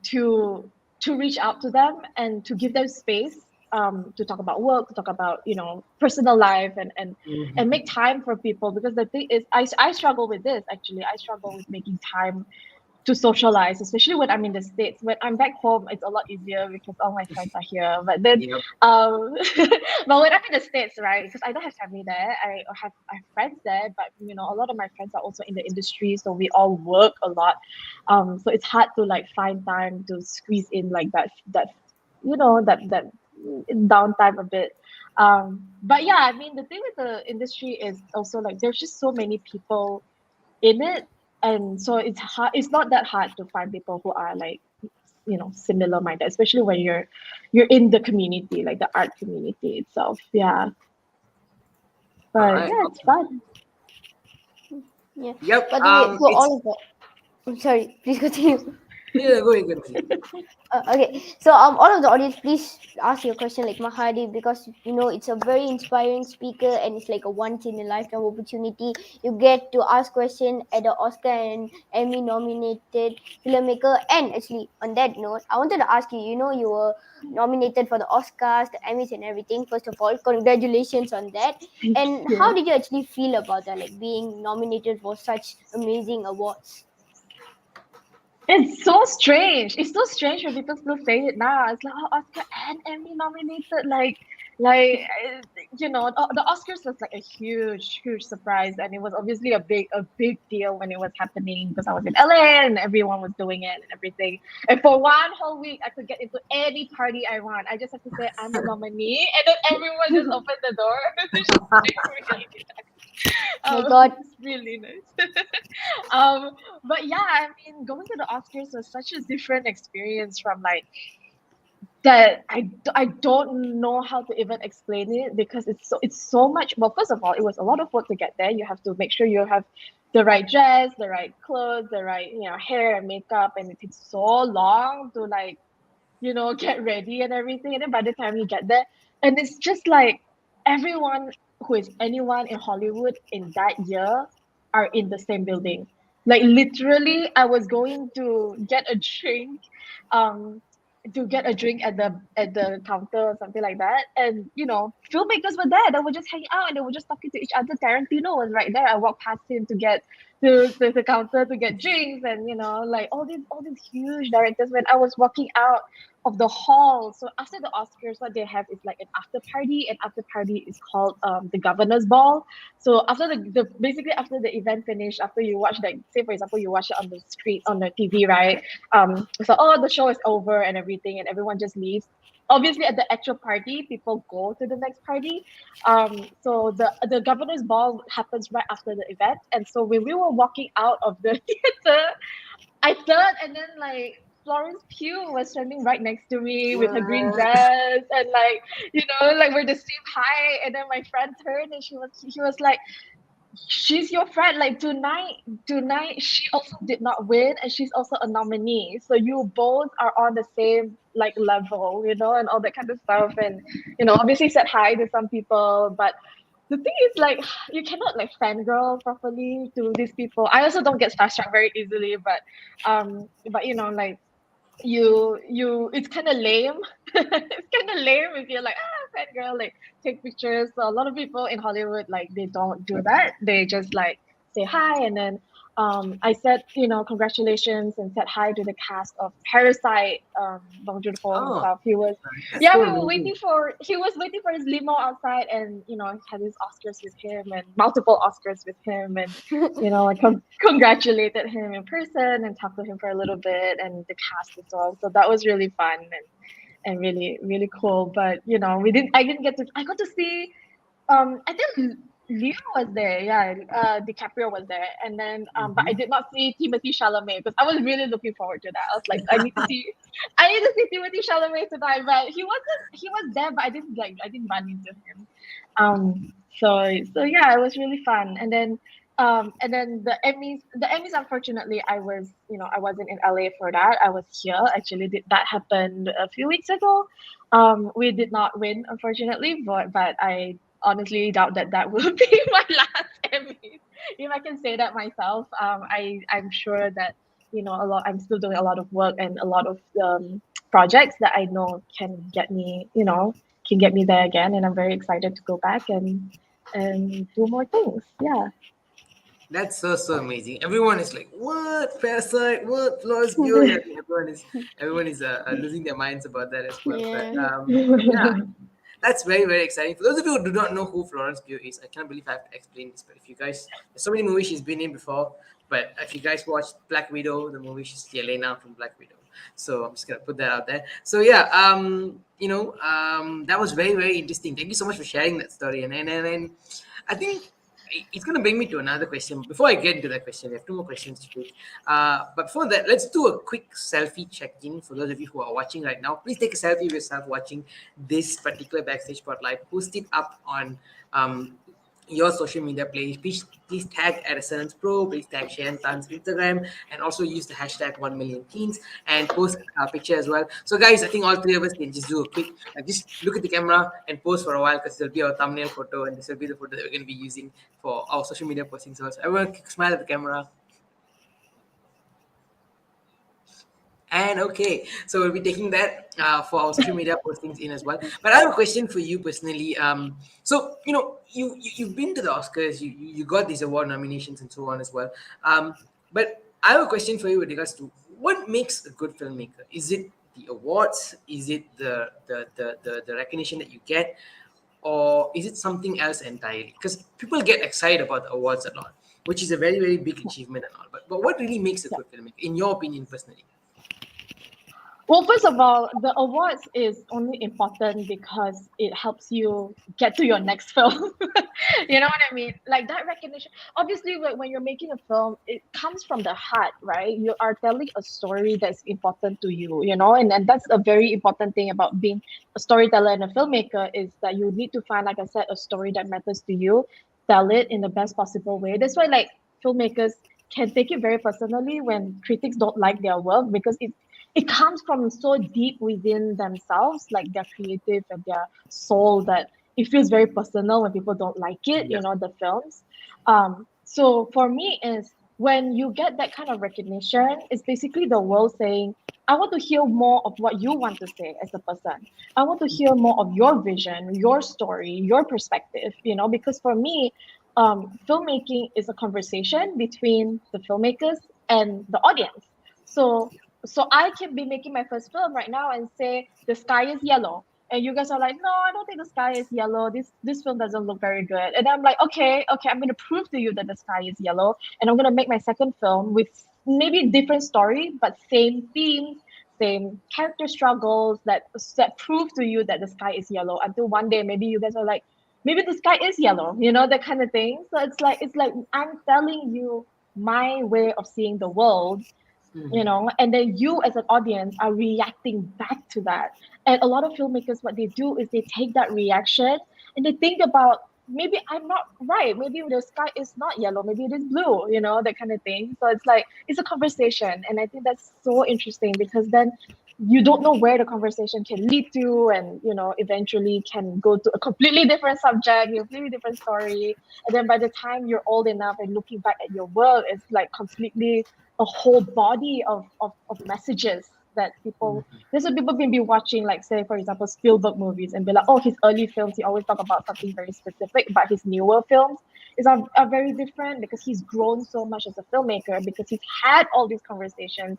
to reach out to them and to give them space to talk about work, to talk about personal life, and make time for people. Because the thing is, I struggle with this actually. I struggle with making time to socialize, especially when I'm in the States. When I'm back home, it's a lot easier because all my friends are here. But then, Yep. but when I'm in the States, right? Because I don't have family there, I have friends there. But a lot of my friends are also in the industry, so we all work a lot. So it's hard to like find time to squeeze in like that downtime a bit. But yeah, I mean, the thing with the industry is also like there's just so many people in it, and so it's hard. It's not that hard to find people who are like similar minded, especially when you're in the community, like the art community itself. Yeah, but All right. yeah, it's fun. Yeah. Yep. By the way, so It's all of the. I'm sorry, please continue. yeah. Go ahead. Okay, so all of the audience, please ask your question like Mahadi, because it's a very inspiring speaker, and it's like a once in a lifetime opportunity. You get to ask question at the Oscar and Emmy nominated filmmaker. And actually, on that note, I wanted to ask you. You were nominated for the Oscars, the Emmys, and everything. First of all, congratulations on that. And Yeah. how did you actually feel about that, like being nominated for such amazing awards? It's so strange. It's so strange when people still say it now. It's like, oh, Oscar and Emmy nominated. The Oscars was like a huge, huge surprise, and it was obviously a big deal when it was happening, because I was in LA and everyone was doing it and everything. And for one whole week, I could get into any party I want. I just have to say I'm a nominee, and then everyone just opened the door. It's just really nice. My God. It's really nice. But yeah, I mean, going to the Oscars was such a different experience from like that. I don't know how to even explain it, because it's so much. Well, first of all, it was a lot of work to get there. You have to make sure you have the right dress, the right clothes, the right hair and makeup, and it takes so long to like get ready and everything. And then by the time you get there, and it's just like everyone who is anyone in Hollywood in that year are in the same building. Like literally, I was going to get a drink, at the counter or something like that, and filmmakers were there. They were just hanging out and they were just talking to each other. Tarantino was right there. I walked past him to get to the counter to get drinks, and like all these huge directors. When I was walking out of the hall, so after the Oscars, what they have is like an after party, and after party is called the governor's ball. So after the basically after the event finished, after you watch, like, say for example, you watch it on the screen on the TV, right? So the show is over and everything, and everyone just leaves. Obviously, at the actual party, people go to the next party. So the governor's ball happens right after the event, and so when we were walking out of the theater, I turned, and then like Florence Pugh was standing right next to me with her green dress, and like we're the same height. And then my friend turned, and she was like, she's your friend. Like tonight, she also did not win, and she's also a nominee. So you both are on the same like level, and all that kind of stuff. And obviously said hi to some people, but the thing is, like, you cannot like fangirl properly to these people. I also don't get starstruck very easily, but like it's kind of lame. It's kind of lame if you're like fangirl, like take pictures. So a lot of people in Hollywood, like, they don't do that. They just like say hi, and then I said congratulations and said hi to the cast of Parasite, Bong Joon-ho and stuff. He was That's we so were amazing. waiting for his limo outside, and had his Oscars with him, and multiple Oscars with him, and I congratulated him in person and talked to him for a little bit, and the cast as well. So that was really fun and really, really cool. But I got to see I think Leo was there, DiCaprio was there, and then but I did not see Timothée Chalamet, because I was really looking forward to that. I was like, I need to see Timothée Chalamet tonight, but he was there, but I didn't run into him. So yeah, it was really fun. And then the Emmys, unfortunately, I wasn't in LA for that. I was here. Actually, that happened a few weeks ago. We did not win, unfortunately, but I honestly doubt that will be my last Emmy, if I can say that myself. I'm sure that I'm still doing a lot of work and a lot of projects that I know can get me there again, and I'm very excited to go back and do more things. Yeah. That's so amazing. Everyone is like, what Parasite? What Florence Pugh? Yeah, everyone is losing their minds about that as well. But yeah, that's very, very exciting. For those of you who do not know who Florence Pugh is, I can't believe I have to explain this. But if you guys, there's so many movies she's been in before. But if you guys watched Black Widow, the movie, she's Yelena from Black Widow. So I'm just gonna put that out there. So yeah, that was very, very interesting. Thank you so much for sharing that story. And I think it's going to bring me to another question. Before I get into that question, we have two more questions to do. But before that, let's do a quick selfie check-in for those of you who are watching right now. Please take a selfie of yourself watching this particular Backstage Spotlight. Post it up on your social media page. Please tag at Ascendance Pro. Please tag Cheyenne Tan's Instagram, and also use the hashtag 1,000,000teens and post a picture as well. So guys, I think all three of us can just do a quick, just look at the camera and pose for a while, because it'll be our thumbnail photo, and this will be the photo that we're going to be using for our social media postings. So everyone smile at the camera. And okay, so we'll be taking that for our social media postings in as well. But I have a question for you personally. So you've been to the Oscars, you got these award nominations and so on as well. But I have a question for you with regards to what makes a good filmmaker. Is it the awards? Is it the recognition that you get, or is it something else entirely? Because people get excited about the awards a lot, which is a very, very big achievement and all. But what really makes a good filmmaker, in your opinion, personally? Well, first of all, the awards is only important because it helps you get to your next film. You know what I mean? Like that recognition. Obviously, when you're making a film, it comes from the heart, right? You are telling a story that's important to you, and that's a very important thing about being a storyteller and a filmmaker, is that you need to find, like I said, a story that matters to you, tell it in the best possible way. That's why, like, filmmakers can take it very personally when critics don't like their work, because it comes from so deep within themselves, like their creative and their soul, that it feels very personal when people don't like it, the films. So for me, is when you get that kind of recognition, it's basically the world saying, I want to hear more of what you want to say as a person. I want to hear more of your vision, your story, your perspective, because for me, filmmaking is a conversation between the filmmakers and the audience. So I can be making my first film right now and say the sky is yellow, and you guys are like, no, I don't think the sky is yellow. This film doesn't look very good. And I'm like, okay, I'm gonna prove to you that the sky is yellow, and I'm gonna make my second film with maybe different story but same themes, same character struggles that prove to you that the sky is yellow. Until one day maybe you guys are like, maybe the sky is yellow, that kind of thing. So it's like I'm telling you my way of seeing the world, and then you as an audience are reacting back to that. And a lot of filmmakers, what they do is they take that reaction and they think about, maybe I'm not right, maybe the sky is not yellow, maybe it is blue, that kind of thing. So it's like, it's a conversation, and I think that's so interesting, because then you don't know where the conversation can lead to, and eventually can go to a completely different subject, a completely different story. And then by the time you're old enough and looking back at your world, it's like completely a whole body of messages that people, there's what people can be watching, like say for example Spielberg movies, and be like, oh, his early films, he always talk about something very specific, but his newer films are very different, because he's grown so much as a filmmaker, because he's had all these conversations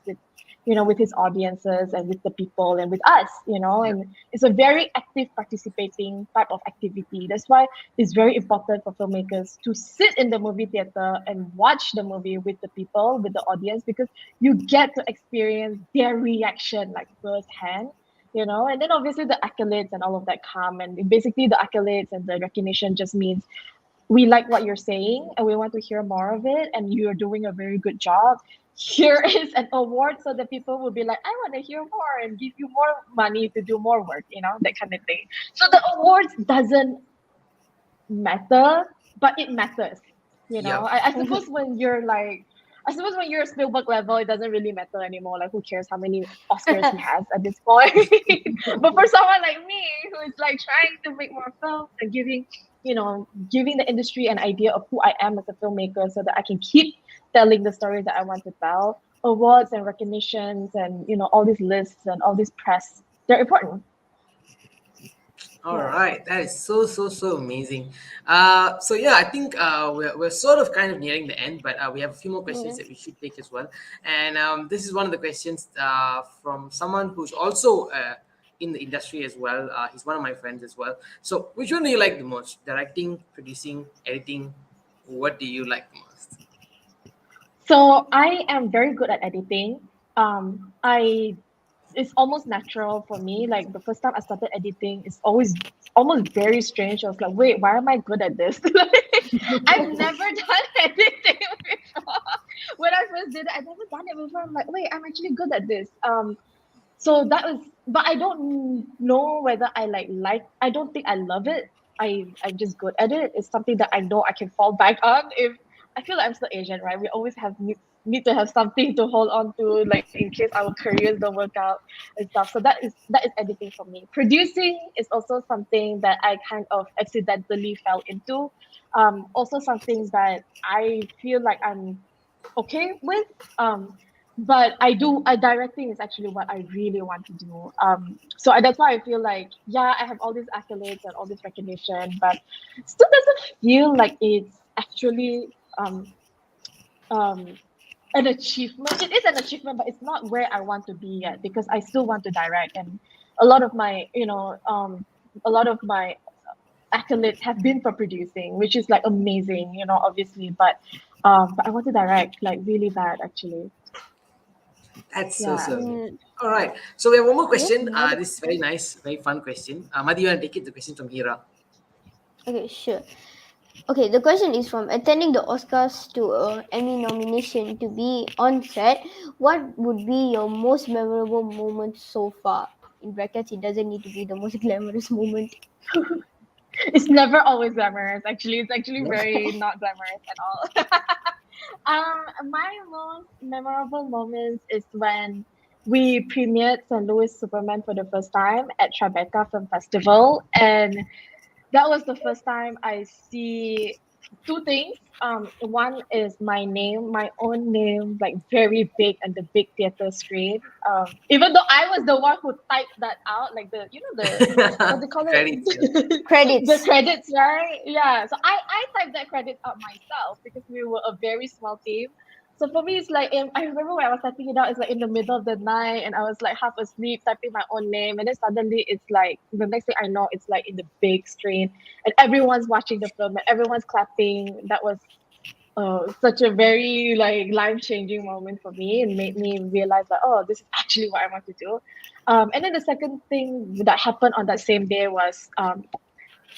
with his audiences and with the people and with us, and it's a very active participating type of activity. That's why it's very important for filmmakers to sit in the movie theater and watch the movie with the people, with the audience, because you get to experience their reaction like firsthand. And then obviously the accolades and all of that come, and basically the accolades and the recognition just means we like what you're saying and we want to hear more of it, and you're doing a very good job. Here is an award, so that people will be like, I want to hear more, and give you more money to do more work, that kind of thing. So the awards doesn't matter, but it matters. I suppose when you're a Spielberg level, it doesn't really matter anymore. Like, who cares how many Oscars he has at this point? But for someone like me, who is like trying to make more films and giving the industry an idea of who I am as a filmmaker, so that I can keep telling the stories that I want to tell, awards and recognitions and all these lists and all these press, they're important. All right, that is so amazing. So yeah, I think we're sort of kind of nearing the end, but we have a few more questions that we should take as well. And this is one of the questions from someone who's also in the industry as well. He's one of my friends as well. So which one do you like the most? Directing, producing, editing? What do you like the most? So I am very good at editing. It's almost natural for me. Like the first time I started editing, it's always almost very strange. I was like, wait, why am I good at this? I've never done editing before. When I first did it, I've never done it before. I'm like, wait, I'm actually good at this. So that was, but I don't know whether I don't think I love it. I'm just good at it. It's something that I know I can fall back on. If I feel like I'm still Asian, right? We always need to have something to hold on to, like in case our careers don't work out and stuff. So that is editing for me. Producing is also something that I kind of accidentally fell into. Also something that I feel like I'm okay with. But directing is actually what I really want to do. So that's why I feel like, yeah, I have all these accolades and all this recognition, but still doesn't feel like it's actually an achievement. It is an achievement, but it's not where I want to be yet, because I still want to direct, and a lot of my accolades have been for producing, which is like amazing, obviously, but I want to direct like really bad, actually. That's so. All right. So we have one more question. This is very nice, very fun question. Madhu, you want to take it? The question from Hira. Okay, sure. Okay, the question is from attending the Oscars to Emmy nomination to be on set. What would be your most memorable moment so far? In brackets, it doesn't need to be the most glamorous moment. It's never always glamorous. Actually, it's actually very not glamorous at all. My most memorable moments is when we premiered St. Louis Superman for the first time at Tribeca Film Festival, and that was the first time I see two things. One is my name, my own name, like very big on the big theater screen. Even though I was the one who typed that out, like the what they call Credits. it, Credits. the credits, right? Yeah. So I typed that credits out myself because we were a very small team. So for me, it's like I remember when I was typing it out, it's like in the middle of the night, and I was like half asleep typing my own name, and then suddenly it's like the next thing I know, it's like in the big screen, and everyone's watching the film, and everyone's clapping. That was such a very like life-changing moment for me, and made me realize that, oh, this is actually what I want to do. And then the second thing that happened on that same day was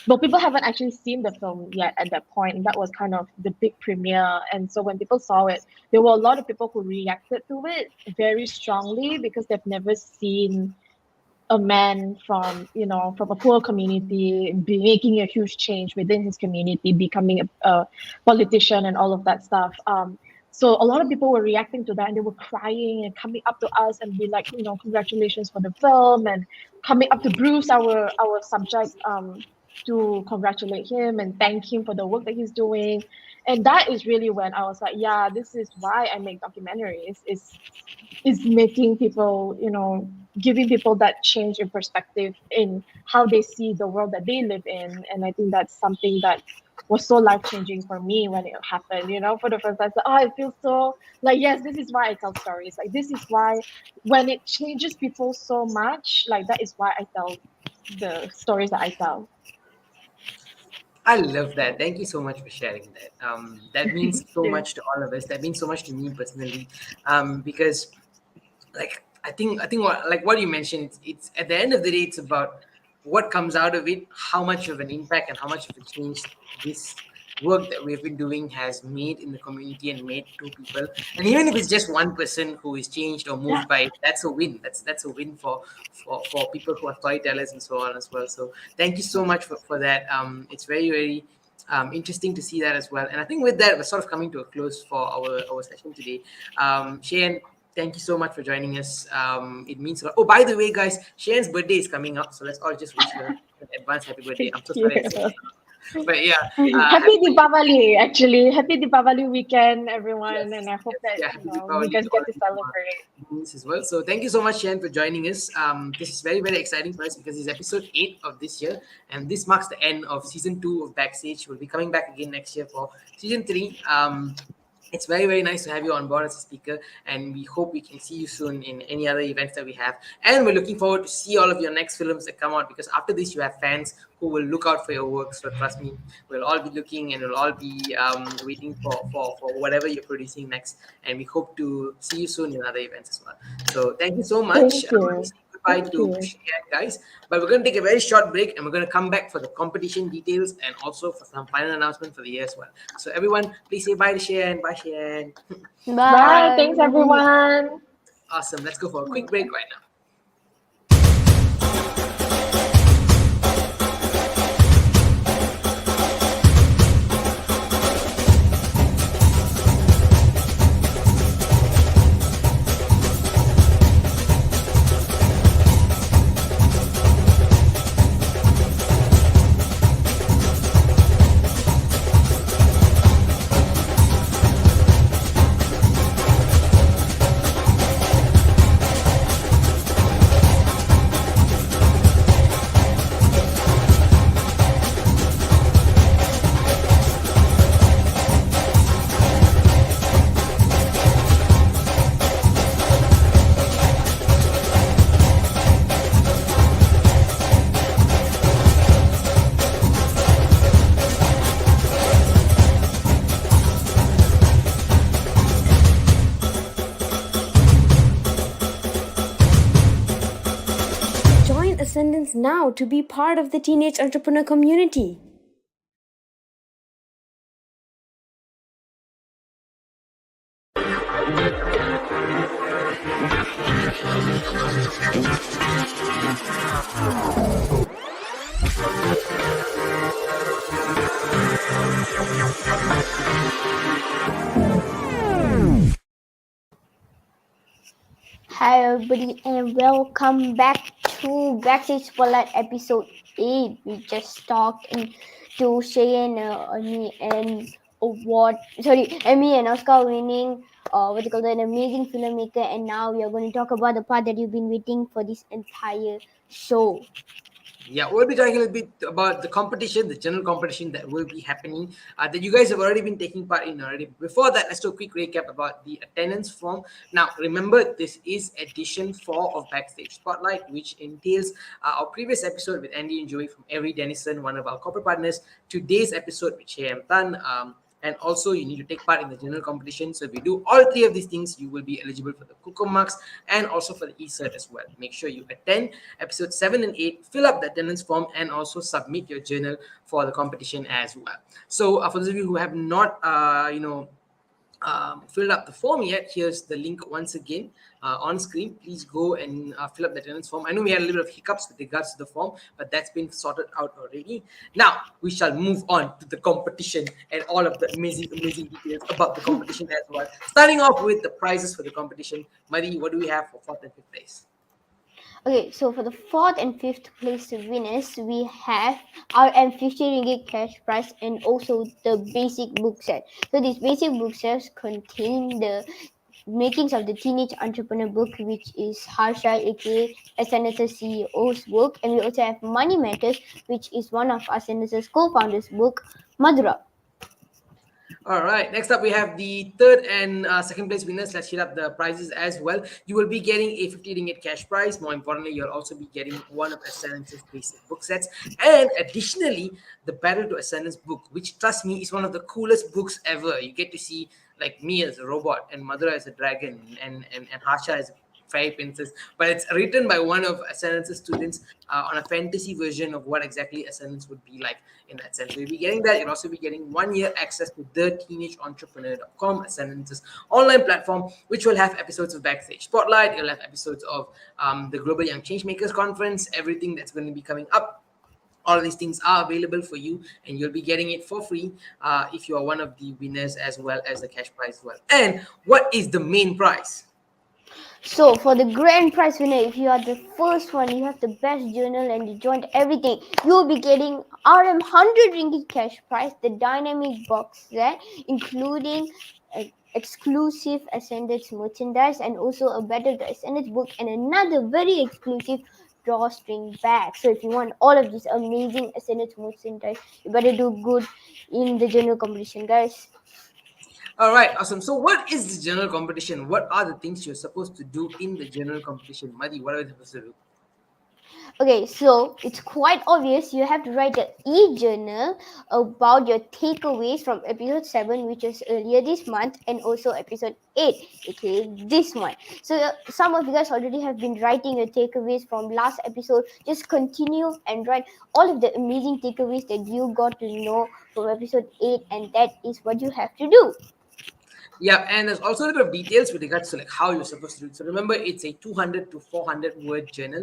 but people haven't actually seen the film yet at that point, and that was kind of the big premiere. And so when people saw it, there were a lot of people who reacted to it very strongly because they've never seen a man from a poor community be making a huge change within his community, becoming a politician and all of that stuff. So a lot of people were reacting to that, and they were crying and coming up to us and be like, congratulations for the film, and coming up to Bruce, our subject, to congratulate him and thank him for the work that he's doing. And that is really when I was like, yeah, this is why I make documentaries, is making people, giving people that change in perspective in how they see the world that they live in. And I think that's something that was so life-changing for me when it happened, for the first time. So, I feel so like, yes, this is why I tell stories. Like, this is why when it changes people so much, like, that is why I tell the stories that I tell. I love that. Thank you so much for sharing that. That means so much to all of us. That means so much to me personally, because, like, I think what you mentioned, it's at the end of the day, it's about what comes out of it, how much of an impact and how much of a change this work that we've been doing has made in the community and made to people. And even if it's just one person who is changed or moved by it, that's a win. That's a win for people who are storytellers and so on as well. So thank you so much for that. It's very, very interesting to see that as well. And I think with that, we're sort of coming to a close for our session today. Cheyenne, thank you so much for joining us. It means a lot. Oh, by the way, guys, Cheyenne's birthday is coming up, so let's all just wish her an advance happy birthday. I'm so sorry. But yeah, happy Deepavali, actually. Happy Deepavali weekend, everyone. And I hope that you guys get to celebrate as well. So thank you so much, Cheyenne, for joining us. This is very, very exciting for us because it's episode 8 of this year, and this marks the end of season 2 of Backstage. We'll be coming back again next year for season 3. It's very, very nice to have you on board as a speaker, and we hope we can see you soon in any other events that we have. And we're looking forward to see all of your next films that come out, because after this, you have fans who will look out for your work. So trust me, we'll all be looking, and we'll all be waiting for whatever you're producing next. And we hope to see you soon in other events as well. So thank you so much. Thank you. Goodbye to Cheyenne, guys. But we're going to take a very short break, and we're going to come back for the competition details and also for some final announcement for the year as well. So everyone, please say bye to Cheyenne. Bye, Cheyenne. Bye. Thanks, everyone. Awesome. Let's go for a quick break right now. Ascendance now to be part of the teenage entrepreneur community. Hi everybody and welcome back to Backstage Spotlight episode 8. We just talked in to Cheyenne, Emmy and Oscar winning, an amazing filmmaker. And now we are going to talk about the part that you've been waiting for this entire show. Yeah, we'll be talking a little bit about the competition, the general competition that will be happening, that you guys have already been taking part in already. Before that, let's do a quick recap about the attendance form. Now, remember, this is edition 4 of Backstage Spotlight, which entails our previous episode with Andy and Joey from Every Dennison, one of our corporate partners, today's episode with Cheyenne Tan, and also you need to take part in the general competition. So if you do all 3 of these things, you will be eligible for the Kukum marks and also for the e-cert as well. Make sure you attend episode 7 and 8, fill up the attendance form, and also submit your journal for the competition as well. So for those of you who have not filled up the form yet, here's the link once again on screen. Please go and fill up the attendance form. I know we had a little bit of hiccups with regards to the form, but that's been sorted out already. Now we shall move on to the competition and all of the amazing details about the competition as well. Starting off with the prizes for the competition. Madi, what do we have for 4th and 5th place? Okay, so for the 4th and 5th place winners, we have RM50 ringgit cash prize and also the basic book set. So these basic book sets contain the makings of the teenage entrepreneur book, which is Harsha aka Ascendance's CEO's book, and we also have Money Matters, which is one of Ascendance's co-founders' book, Madhura. All right. Next up, we have the 3rd and 2nd place winners. Let's hit up the prizes as well. You will be getting a 50 ringgit cash prize. More importantly, you'll also be getting one of Ascendance's basic book sets. And additionally, the Battle to Ascendance book, which, trust me, is one of the coolest books ever. You get to see like me as a robot and Madhura as a dragon and Harsha as a fairy princess, but it's written by one of Ascendance's students on a fantasy version of what exactly Ascendance would be like in that sense. So you'll be getting that. You'll also be getting 1 year access to theteenageentrepreneur.com, Ascendance's online platform, which will have episodes of Backstage Spotlight. It'll have episodes of the Global Young Changemakers Conference, everything that's going to be coming up. All of these things are available for you, and you'll be getting it for free if you are one of the winners, as well as the cash prize as well. And what is the main prize? So for the grand prize winner, if you are the first one, you have the best journal and you joined everything, you will be getting RM100 ringgit cash prize, the dynamic box set, including exclusive Ascendance merchandise and also a Better to Ascendance book and another very exclusive drawstring bag. So if you want all of this amazing Ascendance merchandise, you better do good in the journal competition, guys. All right, awesome. So what is the general competition? What are the things you're supposed to do in the general competition? Madi, what are we supposed to do? Okay, so it's quite obvious. You have to write an e-journal about your takeaways from episode 7, which was earlier this month, and also episode 8, okay, this one. So some of you guys already have been writing your takeaways from last episode. Just continue and write all of the amazing takeaways that you got to know from episode 8, and that is what you have to do. Yeah, and there's also a little bit of details with regards to like how you're supposed to do it. So remember, it's a 200 to 400 word journal,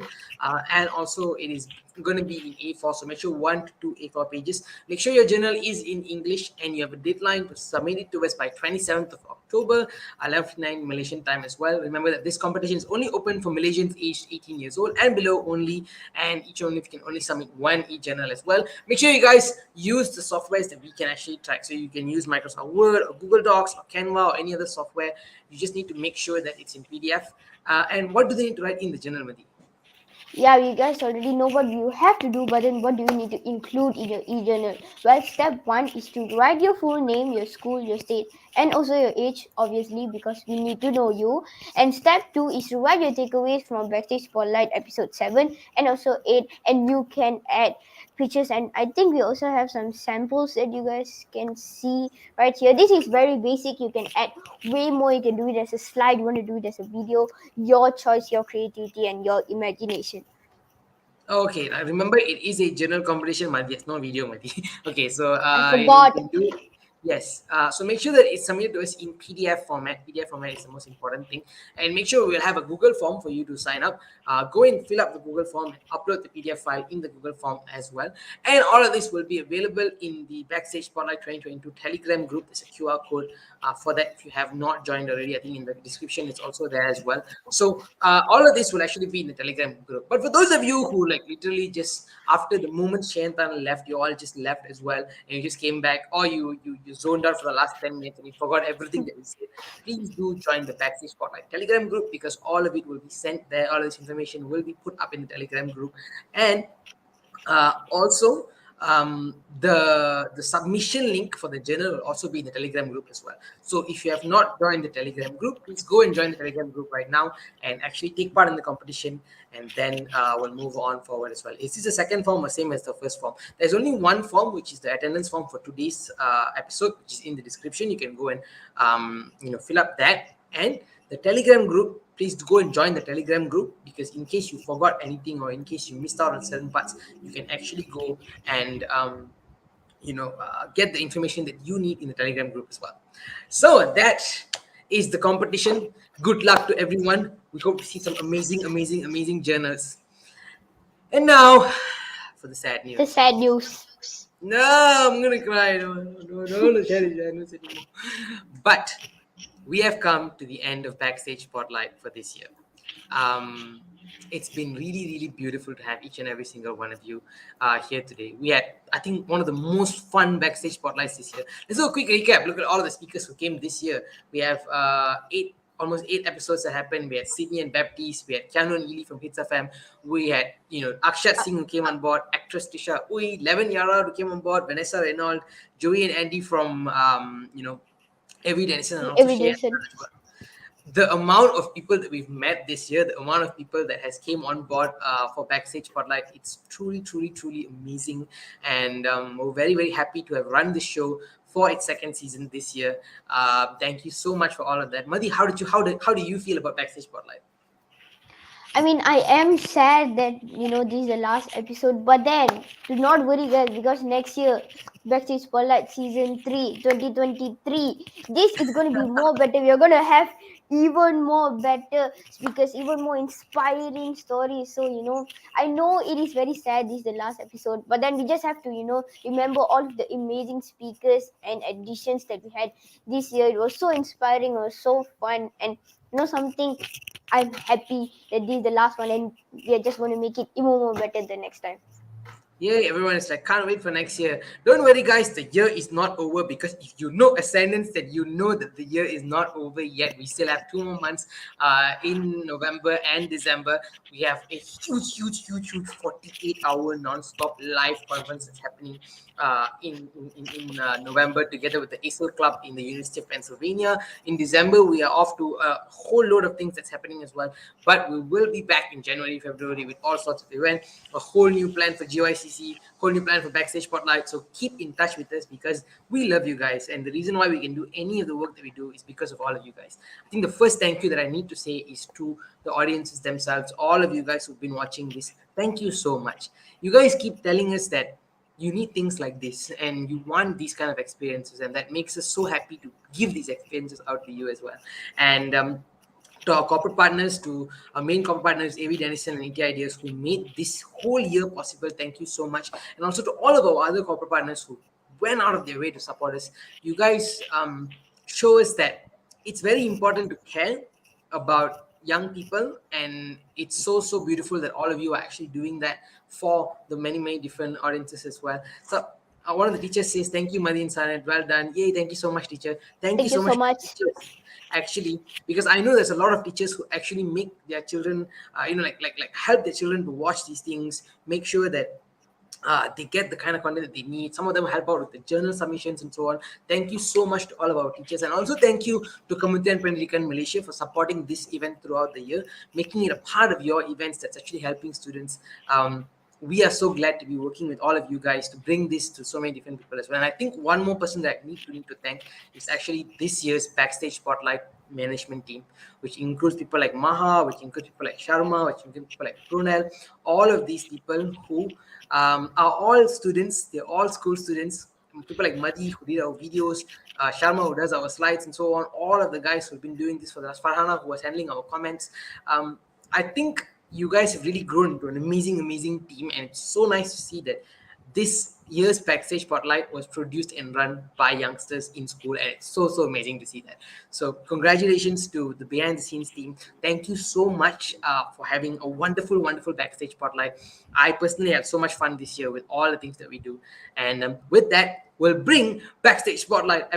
and also it is going to be in A4. So make sure 1 to 2 A4 pages. Make sure your journal is in English, and you have a deadline to submit it to us by 27th of October, 11:59 Malaysian time as well. Remember that this competition is only open for Malaysians aged 18 years old and below only, and each only can only submit 1 e-journal as well. Make sure you guys use the softwares that we can actually track. So you can use Microsoft Word or Google Docs or Canva or any other software. You just need to make sure that it's in PDF. And what do they need to write in the journal, Madi? Yeah, you guys already know what you have to do, but then what do you need to include in your e-journal? Well, step 1 is to write your full name, your school, your state, and also your age, obviously, because we need to know you. And step 2 is to write your takeaways from Backstage Spotlight episode 7 and also 8, and you can add pictures. And I think we also have some samples that you guys can see right here. This is very basic. You can add way more. You can do it as a slide, you want to do it as a video, your choice, your creativity, and your imagination. Okay, now remember it is a general competition, Madi. It's no video, Madi. Okay, so I forgot. you can do it. Yes. So make sure that it's submitted to us in PDF format. PDF format is the most important thing. And make sure we'll have a Google form for you to sign up. Go and fill up the Google form and upload the PDF file in the Google form as well. And all of this will be available in the Backstage Spotlight 2022 Telegram group. There's a QR code for that. If you have not joined already, I think in the description it's also there as well. So all of this will actually be in the Telegram group. But for those of you who like literally just after the moment Cheyenne Tan left, you all just left as well, and you just came back, or you zoned out for the last 10 minutes and you forgot everything that we said, please do join the Backstage Spotlight Telegram group, because all of it will be sent there. All this information will be put up in the Telegram group. And also, the submission link for the journal will also be in the Telegram group as well. So if you have not joined the Telegram group, please go and join the Telegram group right now and actually take part in the competition, and then we'll move on forward as well. Is this the second form or same as the first form? There's only one form, which is the attendance form for today's episode, which is in the description. You can go and fill up that. And the Telegram group, please go and join the Telegram group, because in case you forgot anything or in case you missed out on certain parts, you can actually go and get the information that you need in the Telegram group as well. So that is the competition. Good luck to everyone. We hope to see some amazing journals. And now for the sad news. The sad news. No, I'm gonna cry. No, don't want to share the journals anymore. But we have come to the end of Backstage Spotlight for this year. It's been really beautiful to have each and every single one of you here today. We had, I think, one of the most fun Backstage Spotlights this year. Let's do a quick recap. Look at all of the speakers who came this year. We have almost eight episodes that happened. We had Sydney and Baptiste. We had Keanu and Ely from Hits FM. We had, Akshat Singh who came on board, actress Tisha Ui, Levin Yara who came on board, Vanessa Reynolds, Joey and Andy from, Every Denison, and also Cheyenne Tan as well. The amount of people that we've met this year, the amount of people that has came on board for Backstage Spotlight, it's truly amazing. And we're very happy to have run this show for its second season this year. Thank you so much for all of that. Madhi, how do you feel about Backstage Spotlight? I mean, I am sad that this is the last episode, but then do not worry, guys, because next year, Backstage Spotlight Season 3, 2023, this is going to be more better. We are going to have even more better speakers, even more inspiring stories. So, I know it is very sad this is the last episode, but then we just have to, remember all of the amazing speakers and additions that we had this year. It was so inspiring, it was so fun, and something, I'm happy that this is the last one, and we are just going to make it even more better the next time. Yay, everyone is like, can't wait for next year. Don't worry, guys, the year is not over, because if you know Ascendance, then you know that the year is not over yet. We still have 2 more months in November and December. We have a huge 48-hour non-stop live conference that's happening in November, together with the ASL Club in the University of Pennsylvania. In December, we are off to a whole load of things that's happening as well. But we will be back in January, February with all sorts of events, a whole new plan for GYCC, whole new plan for Backstage Spotlight. So keep in touch with us, because we love you guys. And the reason why we can do any of the work that we do is because of all of you guys. I think the first thank you that I need to say is to the audiences themselves, all of you guys who've been watching this. Thank you so much. You guys keep telling us that you need things like this and you want these kind of experiences, and that makes us so happy to give these experiences out to you as well. And to our corporate partners, to our main corporate partners, AV Dennison and ET Ideas, who made this whole year possible. Thank you so much. And also to all of our other corporate partners who went out of their way to support us. You guys show us that it's very important to care about young people, and it's so beautiful that all of you are actually doing that for the many different audiences as well. So one of the teachers says, thank you, Madhi and Sanet, well done. Yay, thank you so much, teacher. Thank you so much. Teachers, actually, because I know there's a lot of teachers who actually make their children help their children to watch these things, make sure that they get the kind of content that they need. Some of them help out with the journal submissions and so on. Thank you so much to all of our teachers, and also thank you to Kementerian Pendidikan Malaysia for supporting this event throughout the year, making it a part of your events that's actually helping students. We are so glad to be working with all of you guys to bring this to so many different people as well. And I think one more person that I need to thank is actually this year's Backstage Spotlight management team, which includes people like Maha, which includes people like Sharma, which includes people like Brunel. All of these people who are all students, they're all school students. People like Madhi who did our videos, Sharma who does our slides and so on. All of the guys who've been doing this for us, Farhana who was handling our comments. I think you guys have really grown into an amazing team, and it's so nice to see that this year's Backstage Spotlight was produced and run by youngsters in school, and it's so amazing to see that. So congratulations to the behind the scenes team. Thank you so much for having a wonderful Backstage Spotlight. I personally had so much fun this year with all the things that we do, and with that, we'll bring Backstage Spotlight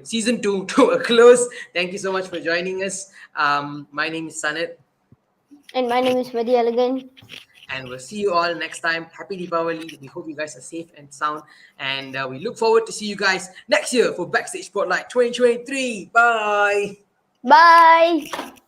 season 2 to a close. Thank you so much for joining us. My name is Sanat. And my name is Madi Elegant. And we'll see you all next time. Happy Deepavali. We hope you guys are safe and sound. And we look forward to see you guys next year for Backstage Spotlight 2023. Bye. Bye.